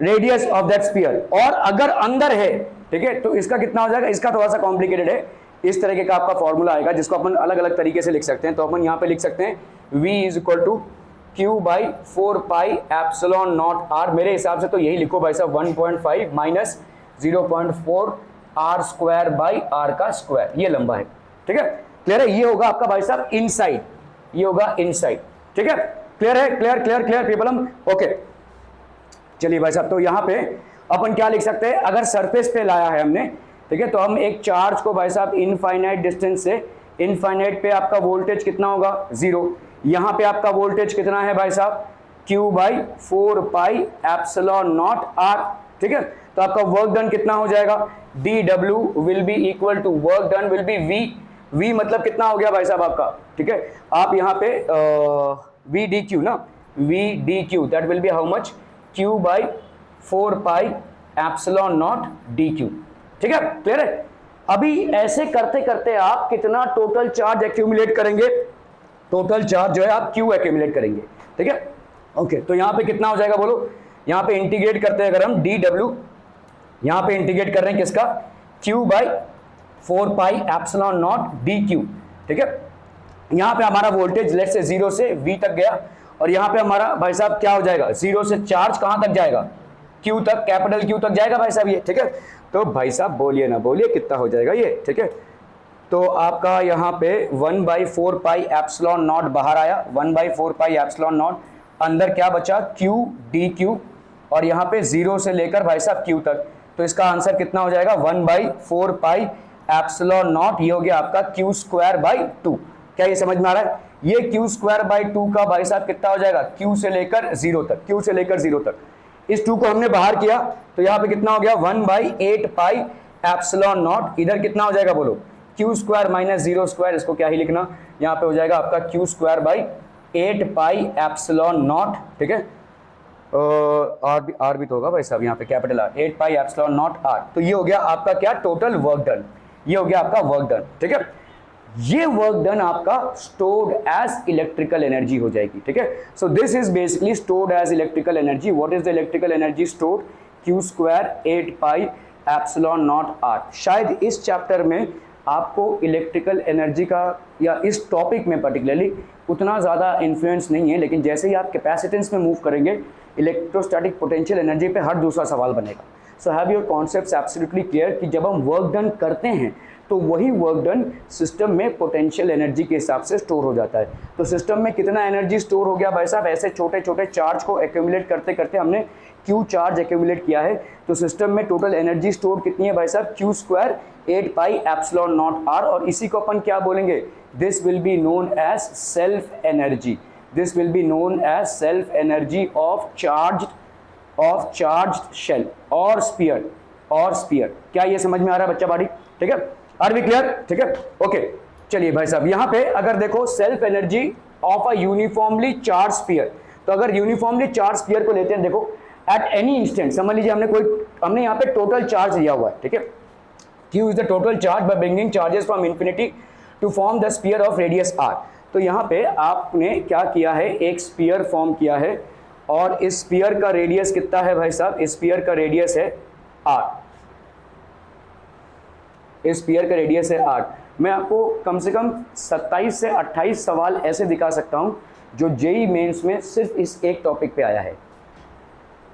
Speaker 2: radius of that sphere, और अगर अंदर है, ठीक है, तो इसका कितना हो जाएगा, इसका थोड़ा सा कॉम्प्लिकेटेड है, इस तरीके का आपका फॉर्मूला आएगा जिसको अपन अलग अलग तरीके से लिख सकते हैं। तो अपन यहाँ पे लिख सकते हैं V is equal to Q by 4 pi epsilon naught R, मेरे हिसाब से तो यही लिखो भाई साहब 1.5 minus 0.4 R square by R का स्क्वायर, ये लंबा है, ठीक है, क्लियर है, ये होगा आपका भाई साहब इनसाइड, ये होगा इनसाइड, ठीक है, क्लियर है, क्लियर क्लियर क्लियर पीपल हम, ओके। चलिए भाई साहब, तो यहाँ पे अपन क्या लिख सकते हैं, अगर सरफेस पे लाया है हमने, ठीक है, तो हम एक चार्ज को भाई साहब इनफाइनाइट डिस्टेंस से, इनफाइनाइट पे आपका वोल्टेज कितना होगा 0, यहाँ पे आपका वोल्टेज कितना है भाई साहब Q by 4 pi epsilon naught R, ठीक है। तो आपका वर्क डन कितना हो जाएगा dw will be equal to work done will be v मतलब कितना हो गया भाई साहब आपका, ठीक है, आप यहाँ पे v dq ना, v dq that will be how much Q by 4 pi epsilon not dq, ठीक है, क्लियर है। अभी ऐसे करते करते आप कितना टोटल चार्ज एक्यूमुलेट करेंगे, टोटल चार्ज जो है आप Q एक्यूमुलेट करेंगे, ठीक है, ओके। तो यहाँ पे कितना हो जाएगा बोलो, यहाँ पे इंटीग्रेट करते हैं अगर हम dw, यहाँ पे इंटीग्रेट कर रहे हैं किसका Q by 4 pi epsilon not dq, ठीक है। यहाँ पे हमारा वोल्टेज लेट से 0 से V तक गया, और यहाँ पे हमारा भाई साहब क्या हो जाएगा 0 से चार्ज कहाँ तक जाएगा क्यू तक, कैपिटल क्यू तक जाएगा भाई साहब ये, ठीक है। तो भाई साहब बोलिए ना बोलिए कितना हो जाएगा ये, ठीक है। तो आपका यहाँ पे 1/4 पाई एप्सिलॉन नॉट बाहर आया, 1/4 पाई एप्सिलॉन नॉट, अंदर क्या बचा क्यू डी क्यू, और यहाँ पे 0 से लेकर भाई साहब क्यू तक। तो इसका आंसर कितना हो जाएगा 1/4 पाई एप्सिलॉन नॉट, ये हो गया आपका क्यू स्क्वायर बाई 2। क्या ये समझ में आ रहा है? ये क्यू स्क्वायर बाई 2 का भाई साहब कितना हो जाएगा क्यू से लेकर 0 तक, क्यू से लेकर 0 तक। इस 2 को हमने बाहर किया तो यहाँ पे कितना हो गया 1/8 पाई एप्सिलॉन नॉट, इधर कितना हो जाएगा बोलो क्यू स्क्वायर माइनस 0 स्क्वायर, इसको क्या ही लिखना, यहाँ पे हो जाएगा आपका Q square by 8 pi epsilon not, ठीक है। आर भी तो होगा भाई साहब यहाँ पे capital R, 8 pi epsilon naught R. तो ये हो गया आपका क्या टोटल वर्क डन, ये हो गया आपका वर्क डन, ठीक है। ये वर्क डन आपका स्टोर्ड एज इलेक्ट्रिकल एनर्जी हो जाएगी, ठीक है। So this is basically stored as electrical energy. What is the electrical energy stored? Q square 8 pi epsilon naught R. शायद इस चैप्टर में आपको इलेक्ट्रिकल एनर्जी का या इस टॉपिक में पर्टिकुलरली उतना ज़्यादा इन्फ्लुएंस नहीं है, लेकिन जैसे ही आप कैपेसिटेंस में मूव करेंगे इलेक्ट्रोस्टैटिक पोटेंशियल एनर्जी पे हर दूसरा सवाल बनेगा। So have your concepts absolutely clear कि जब हम वर्क डन करते हैं तो वही वर्क डन सिस्टम में पोटेंशियल एनर्जी के हिसाब से स्टोर हो जाता है। तो सिस्टम में कितना एनर्जी स्टोर हो गया भाई साहब, ऐसे छोटे छोटे चार्ज को एक्यूमुलेट करते करते हमने क्यू चार्ज एक्यूमुलेट किया है, तो सिस्टम में टोटल एनर्जी स्टोर कितनी है भाई साहब Q square 8 pi epsilon naught R. और इसी को अपन क्या बोलेंगे, this will be known as self energy, this will be known as self energy of charged shell और स्फीयर। क्या ये समझ में आ रहा है बच्चा बाड़ी, ठीक है, आर वी क्लियर, ठीक है, ओके। चलिए भाई साहब यहाँ पे अगर देखो self energy of a uniformly charge sphere, तो अगर यूनिफॉर्मली चार्ज स्फीयर को लेते हैं, देखो एट एनी इंस्टेंट, समझ लीजिए हमने यहाँ पे टोटल चार्ज लिया हुआ है, ठीक है। Q is the total charge by bringing charges from infinity to form the sphere of radius r। तो यहाँ पे आपने क्या किया है, एक स्फीयर फॉर्म किया है और इस स्फीयर का रेडियस कितना है भाई साहब, इस स्फीयर का रेडियस है r, इस स्फीयर का रेडियस है r। मैं आपको कम से कम 27 से 28 सवाल ऐसे दिखा सकता हूँ जो जेई मेंस में सिर्फ इस एक टॉपिक पे आया है,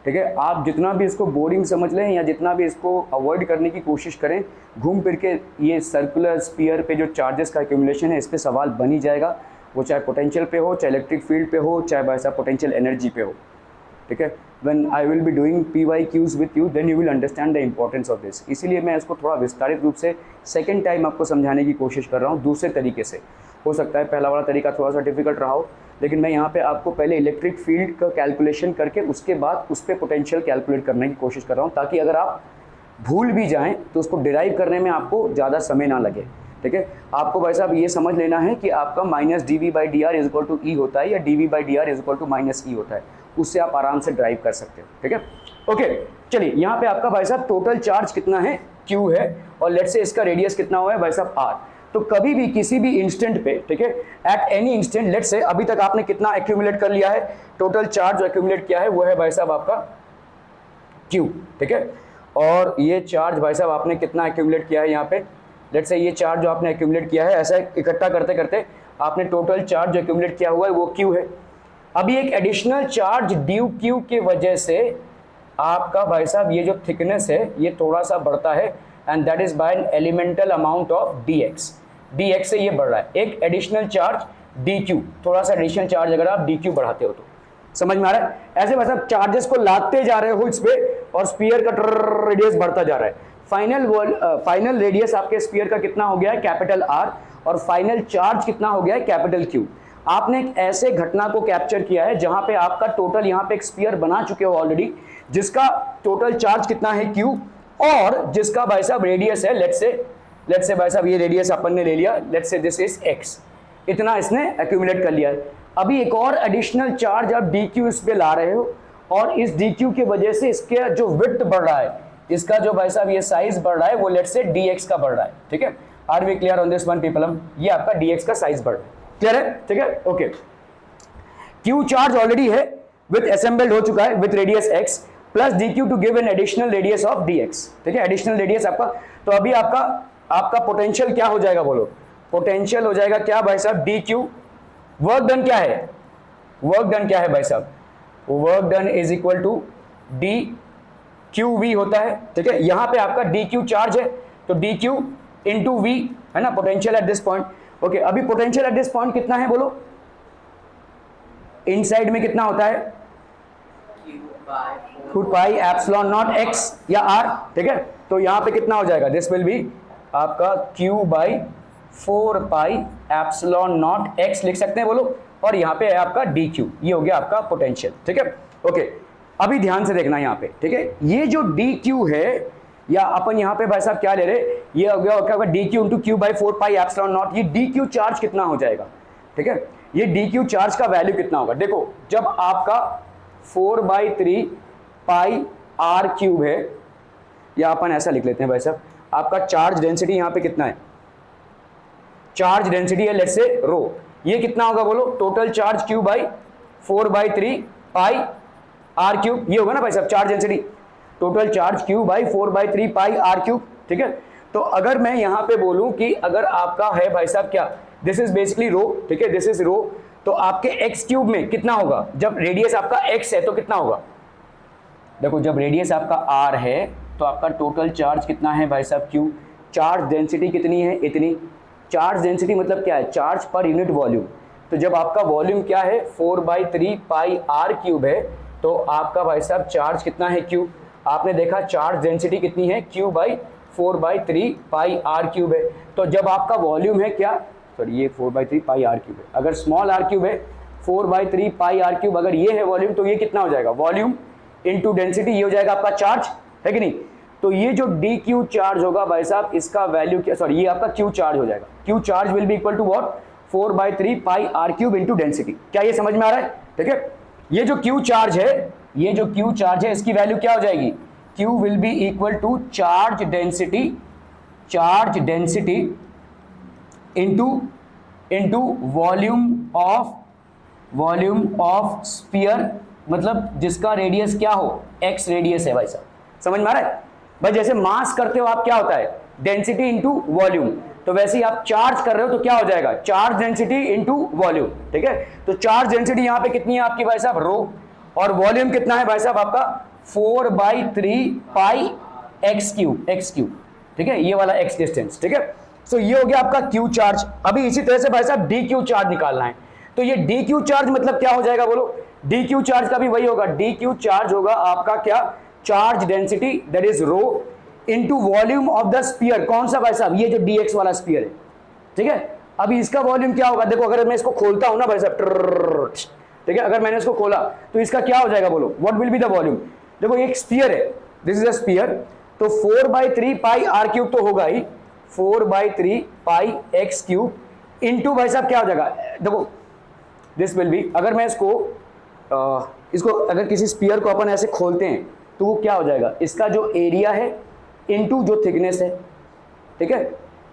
Speaker 2: ठीक है। आप जितना भी इसको बोरिंग समझ लें या जितना भी इसको अवॉइड करने की कोशिश करें, घूम फिर के ये सर्कुलर स्फीयर पे जो चार्जेस का एक्यूमुलेशन है इस पे सवाल बन ही जाएगा, वो चाहे पोटेंशियल पे हो, चाहे इलेक्ट्रिक फील्ड पे हो, चाहे वैसा पोटेंशियल एनर्जी पे हो, ठीक है। When I will be doing PYQs with you then you will understand the importance of this. इसीलिए मैं इसको थोड़ा विस्तारित रूप से सेकेंड टाइम आपको समझाने की कोशिश कर रहा हूँ दूसरे तरीके से। हो सकता है पहला वाला तरीका थोड़ा सा डिफिकल्ट रहा हो, लेकिन मैं यहाँ पे आपको पहले इलेक्ट्रिक फील्ड का कैलकुलेशन करके उसके बाद उस पर पोटेंशियल कैलकुलेट करने की कोशिश कर रहा हूँ, ताकि अगर आप भूल भी जाएं तो उसको डिराइव करने में आपको ज़्यादा समय ना लगे, ठीक है। आपको भाई साहब ये समझ लेना है कि आपका -dV/dr = E होता है या dV/dr = -E होता है, उससे आप आराम से ड्राइव कर सकते हो, ठीक है, ओके। चलिए यहाँ पे आपका भाई साहब टोटल चार्ज कितना है, Q है, और लेट्स से इसका रेडियस कितना हुआ है भाई साहब R। तो कभी भी किसी भी इंस्टेंट पे, ठीक है, at any instant, let's say अभी तक आपने कितना एक्यूमुलेट कर लिया है, टोटल चार्ज जो एक्यूमुलेट किया है वो है भाई साहब आपका Q, ठीक है। और ये चार्ज भाई साहब आपने कितना एक्यूमुलेट किया है यहाँ पे, लेट्स से ये चार्ज जो आपने एक्यूमुलेट किया है, ऐसा इकट्ठा करते करते आपने टोटल चार्ज जो एक्यूमुलेट किया हुआ है वो Q है। अभी एक एडिशनल चार्ज ड्यू Q की वजह से आपका भाई साहब ये जो थिकनेस है ये थोड़ा सा बढ़ता है, and that is by an elemental amount of dx से ये बढ़ रहा है, एक एडिशनल चार्ज dq, थोड़ा सा एडिशनल चार्ज अगर आप dq बढ़ाते हो तो समझ में आ रहा है। ऐसे भाई साहब चार्जेस को लादते जा रहे हो इस पे और स्फीयर का रेडियस बढ़ता जा रहा है। फाइनल रेडियस आपके स्फीयर का कितना हो गया है कैपिटल R, और फाइनल चार्ज कितना हो गया है कैपिटल Q। आपने एक ऐसे घटना को कैप्चर किया है जहां पे आपका टोटल यहाँ पे एक स्फीयर बना चुके हो ऑलरेडी, जिसका टोटल चार्ज कितना है Q, और जिसका भाई साहब रेडियस है लेट्स से भाई साहब ये रेडियस अपन ने ले लिया, let's say this is x, इतना इसने एक्यूमुलेट कर लिया है। अभी एक और एडिशनल चार्ज आप dq इस पे ला रहे हो, और इस dq की वजह से इसके जो विड्थ बढ़ रहा है, इसका जो भाई साहब ये साइज बढ़ रहा है वो लेट्स से dx का बढ़ रहा है, ठीक है। Are we clear on this one people? ये आपका dx का साइज बढ़ रहा है, क्लियर है, ठीक है, ओके। q चार्ज ऑलरेडी है विथ असेंबल्ड हो चुका है with radius x plus dq to give an additional radius of dx, ठीक है, एडिशनल रेडियस आपका। तो अभी आपका पोटेंशियल क्या हो जाएगा बोलो, पोटेंशियल हो जाएगा क्या भाई साहब dq। वर्क डन क्या है, भाई साहब, work done is equal to d Q V होता है, ठीक है। यहाँ पे आपका डी क्यू चार्ज है, तो डी क्यू इंटू वी है ना, potential at this point. Okay, अभी पोटेंशियल एट दिस पॉइंट कितना है बोलो, इनसाइड में कितना होता है, q pi epsilon not x या r, ठीक है। तो यहाँ पे कितना हो जाएगा, दिस विल बी आपका q by 4 pi epsilon not x लिख सकते हैं बोलो, और यहाँ पे है आपका dq, ये हो गया आपका पोटेंशियल, ठीक है। ओके, अभी ध्यान से देखना यहाँ पे, ठीक है। ये जो dq है, या अपन यहाँ पे भाई साहब क्या ले रहे, ये हो गया क्या होगा, dq into Q by 4 pi epsilon naught. ये dq चार्ज कितना हो जाएगा, ठीक है, ये dq चार्ज का वैल्यू कितना होगा। देखो जब आपका 4/3 पाई r क्यूब है, या अपन ऐसा लिख लेते हैं भाई साहब, आपका चार्ज डेंसिटी यहाँ पे कितना है, चार्ज डेंसिटी है लेट्स से रो, ये कितना होगा बोलो, total charge Q by 4/3 pi r cube, ये होगा ना भाई साहब charge density, total charge Q by 4/3 pi r cube, ठीक है। तो अगर मैं यहाँ पे बोलूं कि अगर आपका है भाई साहब क्या, दिस इज बेसिकली रो, ठीक है, दिस इज रो, तो आपके x क्यूब में कितना होगा, जब रेडियस आपका x है तो कितना होगा, देखो जब रेडियस आपका r है तो आपका टोटल चार्ज कितना है भाई साहब q, चार्ज डेंसिटी कितनी है, इतनी, चार्ज डेंसिटी मतलब क्या है, चार्ज पर यूनिट वॉल्यूम। तो जब आपका वॉल्यूम क्या है 4/3 पाई r क्यूब है, तो आपका भाई साहब चार्ज कितना है q, आपने देखा चार्ज डेंसिटी कितनी है q by 4/3 pi r cube है। तो जब आपका वॉल्यूम है क्या, सॉरी ये 4/3 पाई r क्यूब है, अगर स्मॉल r क्यूब है 4/3 पाई r क्यूब, अगर ये है वॉल्यूम, तो ये कितना हो जाएगा, वॉल्यूम इनटू डेंसिटी, ये हो जाएगा आपका चार्ज, है कि नहीं। तो ये जो डी क्यू चार्ज होगा भाई साहब, इसका वैल्यू क्या, सॉरी ये आपका क्यू चार्ज हो जाएगा, Q charge will be equal to what, 4/3 pi r cube into density. क्या ये समझ में आ रहा है, ठीक है। ये जो क्यू चार्ज है, ये जो क्यू चार्ज है, इसकी वैल्यू क्या हो जाएगी, Q will be equal to charge density into volume of sphere, मतलब जिसका रेडियस क्या हो, x रेडियस है भाई साहब, समझ में आ रहा है भाई। जैसे मास करते हो आप, क्या होता है, डेंसिटी इनटू वॉल्यूम, तो वैसे ही आप चार्ज कर रहे हो तो क्या हो जाएगा, चार्ज डेंसिटी इनटू वॉल्यूम, ठीक है। तो चार्ज डेंसिटी यहाँ पे कितनी है आपकी भाई साहब, रो, और वॉल्यूम कितना है भाई साहब आपका 4/3 पाई x क्यूब, ठीक है, ये वाला x डिस्टेंस, ठीक है। सो ये हो गया आपका q चार्ज। अभी इसी तरह से भाई साहब dq चार्ज निकालना है, तो ये dq चार्ज मतलब क्या हो जाएगा बोलो, dq चार्ज का भी वही होगा, dq चार्ज होगा आपका क्या, charge density that is rho into volume of the sphere, कौन सा भाई साहब, ये जो dx वाला स्फीयर है, ठीक है। अभी इसका वॉल्यूम क्या होगा, देखो अगर मैं इसको खोलता हूं ना भाई साहब, ठीक है, अगर मैंने इसको खोला तो इसका क्या हो जाएगा बोलो, what will be the volume. देखो एक स्फीयर है, दिस इज अ स्फीयर, तो 4/3 पाई r क्यूब तो होगा ही, 4/3 पाई x क्यूब इनटू भाई साहब क्या हो जाएगा, देखो दिस विल बी, अगर मैं इसको अगर किसी स्फीयर को अपन ऐसे खोलते हैं तो वो क्या हो जाएगा, इसका जो एरिया है इनटू जो थिकनेस है, ठीक है।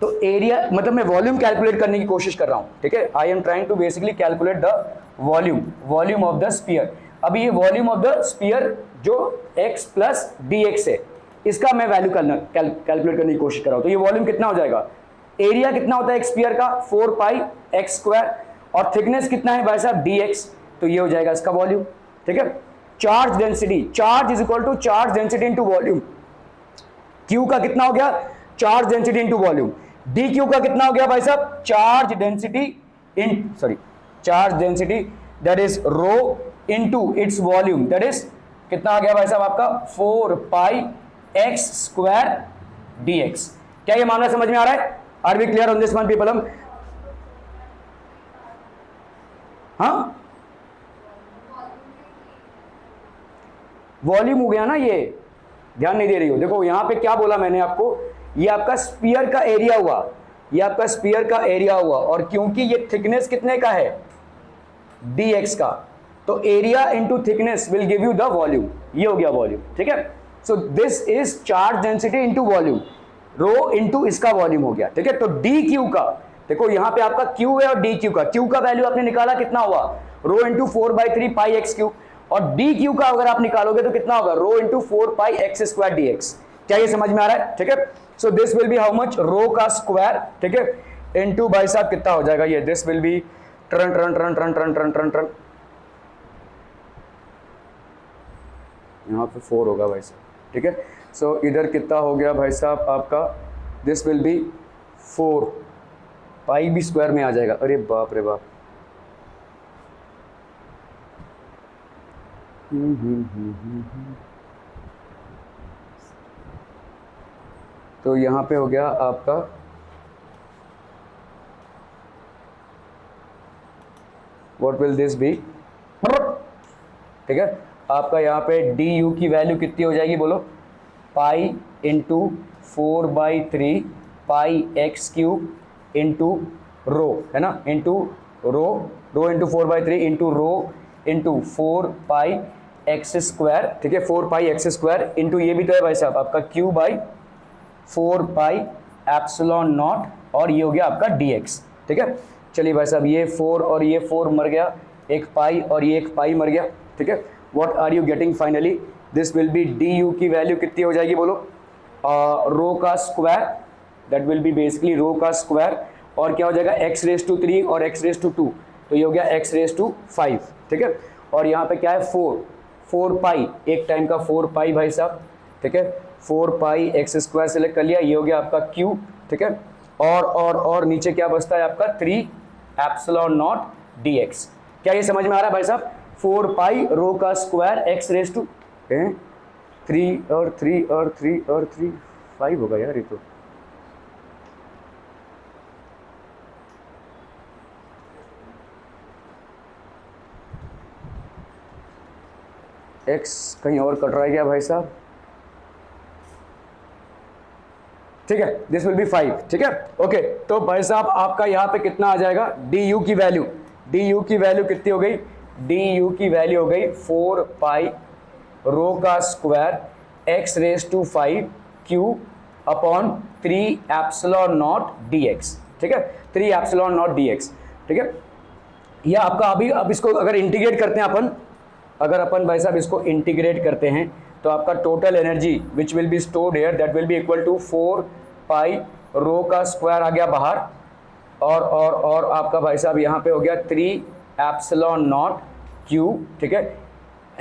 Speaker 2: तो एरिया मतलब मैं वॉल्यूम कैलकुलेट करने की कोशिश कर रहा हूं, ठीक है, I am trying to basically calculate the volume of the sphere. अभी ये वॉल्यूम ऑफ द स्फीयर जो x प्लस dx है, इसका मैं वैल्यू कैलकुलेट करने की कोशिश कर रहा हूं, तो ये वॉल्यूम कितना हो जाएगा, एरिया कितना होता है एक स्फीयर का 4 पाई x स्क्वायर, और थिकनेस कितना है भाई साहब dx, तो ये हो जाएगा इसका वॉल्यूम, ठीक है। Charge density, charge is equal to charge density into volume, q का कितना हो गया, charge density into volume, dq का कितना हो गया भाई साहब, charge density that is rho into its volume, that is कितना आ गया भाई साहब आपका 4 पाई x स्क्वायर dx। क्या ये मामला समझ में आ रहा है, are we clear on this one people, हम हाँ, वॉल्यूम हो गया ना, ये ध्यान नहीं दे रही हो, देखो यहां पे क्या बोला मैंने आपको, ये आपका स्फीयर का एरिया हुआ, ये आपका स्फीयर का एरिया हुआ, और क्योंकि ये थिकनेस कितने का है dx का, तो area into thickness will give you the volume, ये हो गया वॉल्यूम, ठीक है। So this is charge density into volume, rho into इसका वॉल्यूम हो गया, ठीक है। तो dq का देखो यहां पे आपका q है, और dq का, q का वैल्यू आपने निकाला कितना हुआ, रो इंटू 4/3 पाई x क्यूब, और dq का अगर आप निकालोगे तो कितना होगा, रो इंटू 4 पाई x स्क्वायर dx। क्या ये समझ में आ रहा है, ठीक है। So this will be how much, rho का स्क्वायर, ठीक है, इनटू भाई साहब कितना हो जाएगा ये, दिस विल बी यहाँ पे 4 होगा भाई साहब, ठीक है। सो इधर कितना हो गया भाई साहब आपका, दिस विल बी 4 पाई भी स्क्वायर में आ जाएगा। अरे बाप रे बाप। तो यहाँ पे हो गया आपका व्हाट विल दिस बी, ठीक है। आपका यहाँ पे डी यू की वैल्यू कितनी हो जाएगी बोलो, पाई इंटू 4/3 पाई एक्स क्यूब इंटू रो, है ना, into rho, rho into 4/3 into rho into 4 पाई एक्स स्क्वायर, ठीक है, 4 पाई एक्स स्क्वायर इंटू ये भी तो है भाई साहब आपका Q by 4 pi epsilon not, और ये हो गया आपका डी एक्स, ठीक है। चलिए भाई साहब ये 4 और ये 4 मर गया, एक पाई और ये एक पाई मर गया, ठीक है। What are you getting finally, this will be d u की वैल्यू कितनी हो जाएगी बोलो, रो का square, that will be basically rho का स्क्वायर, और क्या हो जाएगा x⁻³ और x⁻², तो ये हो गया x⁻5, ठीक है। और यहाँ पे क्या है 4 पाई, एक टाइम का 4 पाई भाई साहब, ठीक है, 4 पाई एक्स स्क्वायर सेलेक्ट कर लिया, ये हो गया आपका क्यू, ठीक है। और नीचे क्या बचता है आपका 3 एप्सिलॉन नॉट dx। क्या ये समझ में आ रहा है भाई साहब, 4 पाई रो का स्क्वायर x⁻3 और 3 और 3 और 3 5 होगा यार ये तो, x कहीं और कट रहा है क्या भाई साहब, ठीक है, दिस विल बी 5, ठीक है, ओके। तो भाई साहब आपका यहाँ पे कितना आ जाएगा, डी यू की वैल्यू, डी यू की वैल्यू कितनी हो गई, डी यू की वैल्यू हो गई 4 पाई रो का square x⁻5 Q upon 3 epsilon not dx, ठीक है, 3 एप्सिलॉन नॉट dx, ठीक है। यह आपका अभी, अब इसको अगर इंटीग्रेट करते हैं अपन, अगर अपन भाई साहब इसको इंटीग्रेट करते हैं तो आपका total energy which will be stored here that will be equal to 4 pi rho का स्क्वायर आ गया बाहर, और आपका भाई साहब यहाँ पे हो गया 3 एप्सिलॉन नॉट क्यू, ठीक है।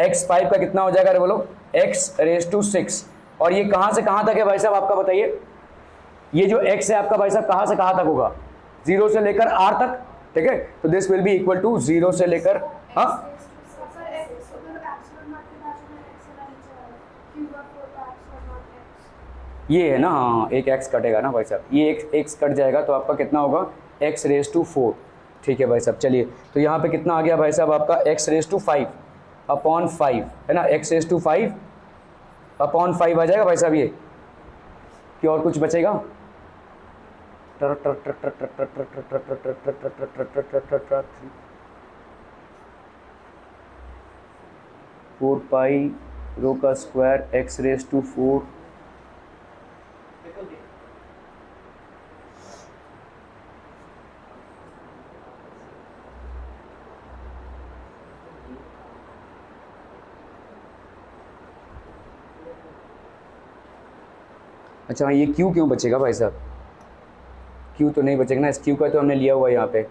Speaker 2: x5 का कितना हो जाएगा अरे बोलो, x⁻6, और ये कहाँ से कहाँ तक है भाई साहब आपका बताइए, ये जो x है आपका भाई साहब कहाँ से कहाँ तक होगा, 0 से लेकर r तक, ठीक है। तो this will be equal to 0 से लेकर, हाँ ये है ना, हाँ एक x कटेगा ना भाई साहब, ये एक x कट जाएगा तो आपका कितना होगा x⁻4, ठीक है भाई साहब। चलिए तो यहाँ पे कितना आ गया भाई साहब आपका x⁻5 अपॉन 5, है ना, x⁻5 अपॉन 5 आ जाएगा भाई साहब ये, कि और कुछ बचेगा, 4 पाई रो का स्क्वायर x⁻4, अच्छा ये क्यू क्यों बचेगा भाई साहब, क्यू तो नहीं बचेगा ना, इस क्यू का तो हमने लिया हुआ है यहाँ पे,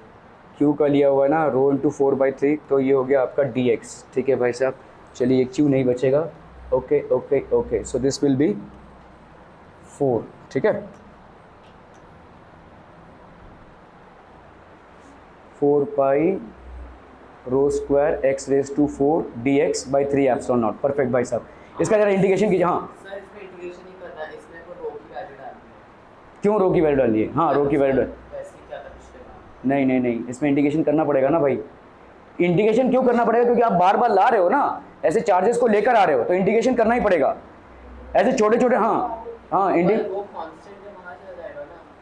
Speaker 2: क्यू का लिया हुआ है ना, रो इंटू 4/3, तो ये हो गया आपका dx, ठीक है भाई साहब। चलिए क्यू नहीं बचेगा, okay okay okay, so this will be 4, ठीक है, 4 pi rho square x⁻4 dx by 3 epsilon naught, perfect भाई साहब। इसका जरा इंटीग्रेशन कीजिए, हाँ क्यों रो की वैल्यू डालिए, हाँ रो की वैल्यू नहीं नहीं नहीं, इसमें इंटीग्रेशन करना पड़ेगा ना भाई, इंटीग्रेशन क्यों करना पड़ेगा, क्योंकि आप बार बार ला रहे हो ना, ऐसे चार्जेस को लेकर आ रहे हो तो इंटीग्रेशन करना ही पड़ेगा, ऐसे छोटे छोटे, हाँ हाँ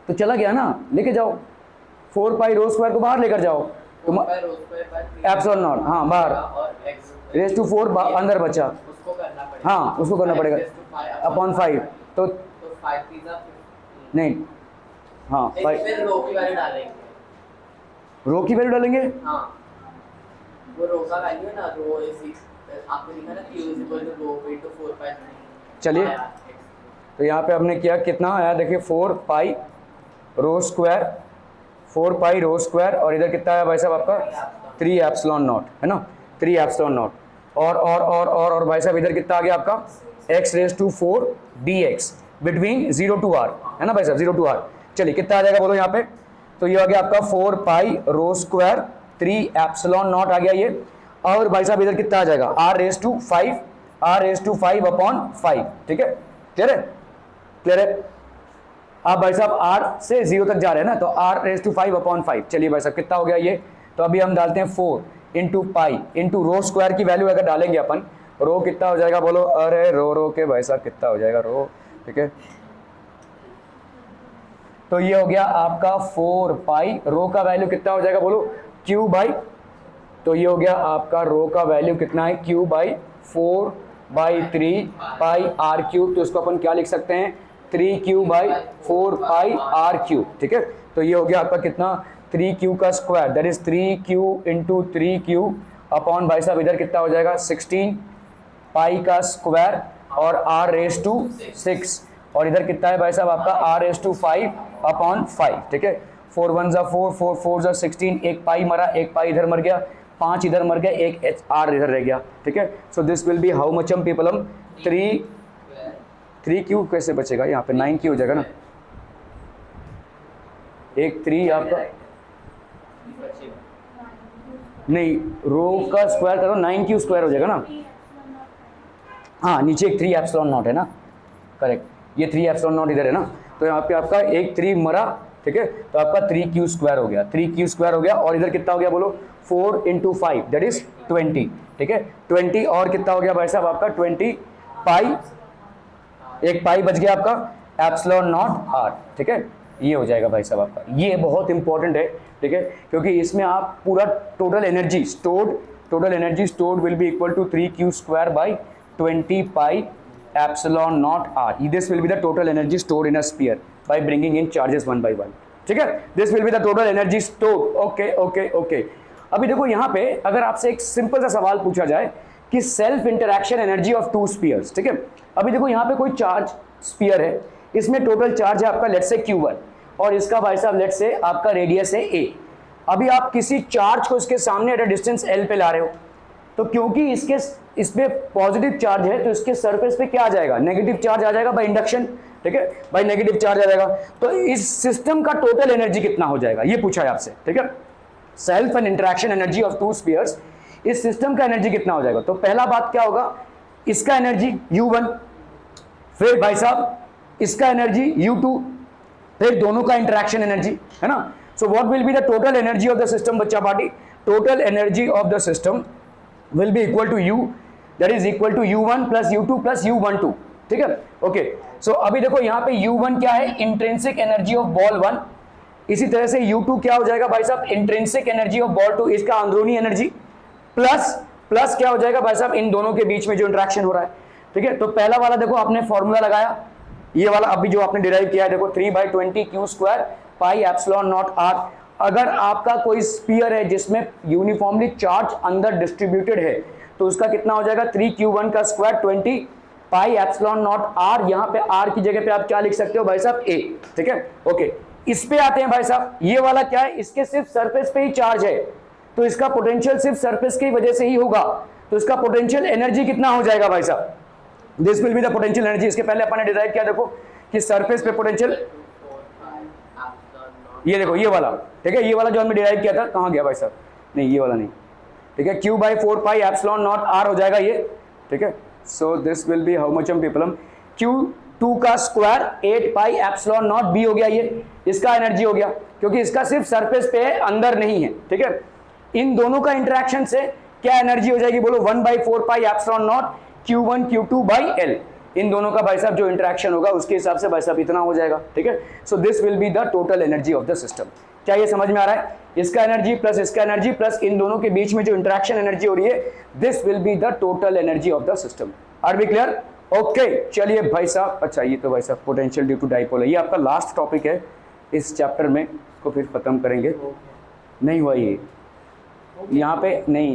Speaker 2: तो चला गया ना, लेके जाओ 4 पाई रो स्क्वायर को बाहर लेकर जाओ, तो एप्सिलॉन नॉट, हाँ बाहर ⁻4 अंदर बचा, हाँ उसको करना पड़ेगा अपॉन 5, तो नहीं, हाँ फिर रो की वैल्यू डालेंगे, रो की वैल्यू डालेंगे, हाँ वो रो का वैल्यू है ना, रो आपने लिखा ना q रो इनटू 4 पाई, चलिए तो यहाँ पे हमने किया कितना आया देखिए 4 pi rho square, 4 pi rho square, और इधर कितना आया भाई साहब आपका 3 एप्सिलॉन नॉट, है ना, 3 एप्सिलॉन नॉट, और भाई साहब इधर कितना आ गया आपका x raise to 4 dx between 0 to r, है ना भाई साहब, 0 to r। चलिए कितना आ जाएगा बोलो यहाँ पे, तो ये हो गया आपका 4 pi rho square 3 epsilon not आ गया ये, और भाई साहब इधर कितना आ जाएगा r रेज टू 5 अपॉन 5, ठीक है, क्लियर है, क्लियर है। आप भाई साहब r से 0 तक जा रहे हैं ना, तो r रेज टू 5 अपॉन 5। चलिए भाई साहब कितना हो गया ये, तो अभी हम डालते हैं 4 into pi into rho square की वैल्यू अगर डालेंगे अपन, रो कितना हो जाएगा बोलो, अरे रो के भाई साहब कितना हो जाएगा रो, ठीक है, तो ये हो गया आपका 4 पाई, रो का वैल्यू कितना हो जाएगा बोलो, क्यू बाई, तो ये हो गया आपका रो का वैल्यू कितना है, Q by 4 by 3 pi R cube, तो इसको अपन क्या लिख सकते हैं 3 Q by 4 pi R cube, ठीक है। तो ये हो गया आपका कितना 3 क्यू का square, that is 3 Q into 3 Q upon भाई साहब इधर कितना हो जाएगा 16 पाई का स्क्वायर और आर रेज टू 6, और इधर कितना है भाई साहब आपका आर रेज टू 5 अपॉन 5, ठीक है। 4 1 जा 4, 4 4 जा 16, एक पाई मरा, एक पाई इधर मर गया, 5 इधर मर गया, एक आर इधर रह गया, ठीक है। So this will be how much हम पीपल हम 3 क्यू कैसे बचेगा यहाँ पे 9 क्यू हो जाएगा ना, एक 3 आपका नहीं, रो का स्क्वायर करो 9 क्यू स्क्वायर हो जाएगा ना, हाँ नीचे एक 3 एप्सिलॉन नॉट है ना, करेक्ट, ये 3 एप्सिलॉन नॉट इधर है ना, तो यहाँ पे आपका एक 3 मरा, ठीक है, तो आपका 3 क्यू स्क्वायर हो गया, 3 क्यू स्क्वायर हो गया, और इधर कितना हो गया बोलो 4 इंटू 5 दैट इज 20, ठीक है, 20 और कितना हो गया भाई साहब आपका 20 पाई, एक पाई बच गया आपका एप्सिलॉन नॉट आर, ठीक है, ये हो जाएगा भाई साहब आपका, ये बहुत इंपॉर्टेंट है, ठीक है, क्योंकि इसमें आप पूरा total energy stored will be equal to 3 Q square by 20 pi epsilon naught r. This will be the total energy stored in a sphere by bringing in charges one by one. ठीक है, this will be the total energy stored. Okay. अभी देखो यहाँ पे अगर आपसे एक simple सा सवाल पूछा जाए कि self interaction energy of 2 spheres, ठीक है, अभी देखो यहाँ पे कोई चार्ज स्पीयर है, इसमें टोटल चार्ज है आपका लेट्स से q1 और इसका भाई साहब लेट्स से आपका रेडियस है a। अभी आप किसी चार्ज को इसके सामने एट अ डिस्टेंस l पे ला रहे हो, तो क्योंकि इस पे पॉजिटिव चार्ज है तो इसके सरफेस पे क्या आ जाएगा नेगेटिव चार्ज आ जाएगा बाय इंडक्शन, ठीक है, बाय नेगेटिव चार्ज आ जाएगा, तो इस सिस्टम का टोटल एनर्जी कितना हो जाएगा ये पूछा है आपसे, ठीक है, self and interaction energy of 2 spheres, इस सिस्टम का एनर्जी कितना हो जाएगा, तो पहला बात क्या होगा, इसका एनर्जी u1, फिर भाई साहब इसका एनर्जी u2, फिर दोनों का इंटरैक्शन एनर्जी, है ना। So what will be the total energy of the system बच्चा party, total energy of the system will be equal to u, that is equal to u1 plus u2 plus u12, ठीक है, okay. सो अभी देखो यहाँ पे u1 क्या है, intrinsic energy of ball 1, इसी तरह से u2 क्या हो जाएगा भाई साहब, इंट्रिंसिक एनर्जी ऑफ बॉल 2, इसका अंदरूनी एनर्जी प्लस क्या हो जाएगा भाई साहब इन दोनों के बीच में जो इंटरेक्शन हो रहा है, ठीक है। तो पहला वाला देखो आपने फॉर्मूला लगाया, ये वाला अभी जो आपने डिराइव किया है देखो 3/20 Q square pi epsilon naught R. अगर आपका कोई स्फीयर है जिसमें यूनिफॉर्मली चार्ज अंदर डिस्ट्रीब्यूटेड है तो उसका कितना हो जाएगा 3q1 का square 20 pi epsilon naught are, यहाँ पे आर की जगह पे आप क्या लिख सकते हो भाई साहब a, ठीक है, ओके। इस पे आते हैं भाई साहब, ये वाला क्या है, इसके सिर्फ सरफेस पे ही चार्ज है तो इसका पोटेंशियल सिर्फ सरफेस की वजह से ही होगा, तो इसका पोटेंशियल एनर्जी कितना हो जाएगा भाई साहब, this will be the potential energy. इसके पहले अपन ने डिराइव किया देखो कि सरफेस पे पोटेंशियल, ये देखो ये वाला, ठीक है, ये वाला जो हमने डिराइव किया था कहाँ गया भाई साहब, नहीं ये वाला नहीं, ठीक है, q/4 पाई एप्सिलॉन नॉट r हो जाएगा ये, ठीक है। So this will be how much हम पीपल हम q2 का square 8 pi epsilon not b हो गया, ये इसका एनर्जी हो गया क्योंकि इसका सिर्फ सरफेस पे है अंदर नहीं है, ठीक है। इन दोनों का इंटरेक्शन से क्या एनर्जी हो जाएगी बोलो 1/4 pi epsilon not q1 q2 by l, इन दोनों का भाई साहब जो इंटरेक्शन होगा उसके हिसाब से भाई साहब इतना हो जाएगा, ठीक है। So this will be the total energy of the system. क्या ये समझ में आ रहा है, इसका एनर्जी प्लस इसका एनर्जी प्लस इन दोनों के बीच में जो इंटरेक्शन एनर्जी हो रही है, this will be the total energy of the system. Are we clear, okay. चलिए भाई साहब, अच्छा ये तो भाई साहब पोटेंशियल ड्यू टू डाइपोल है, ये आपका लास्ट टॉपिक है इस चैप्टर में, इसको फिर खत्म करेंगे, नहीं हुआ ये यहाँ पे नहीं।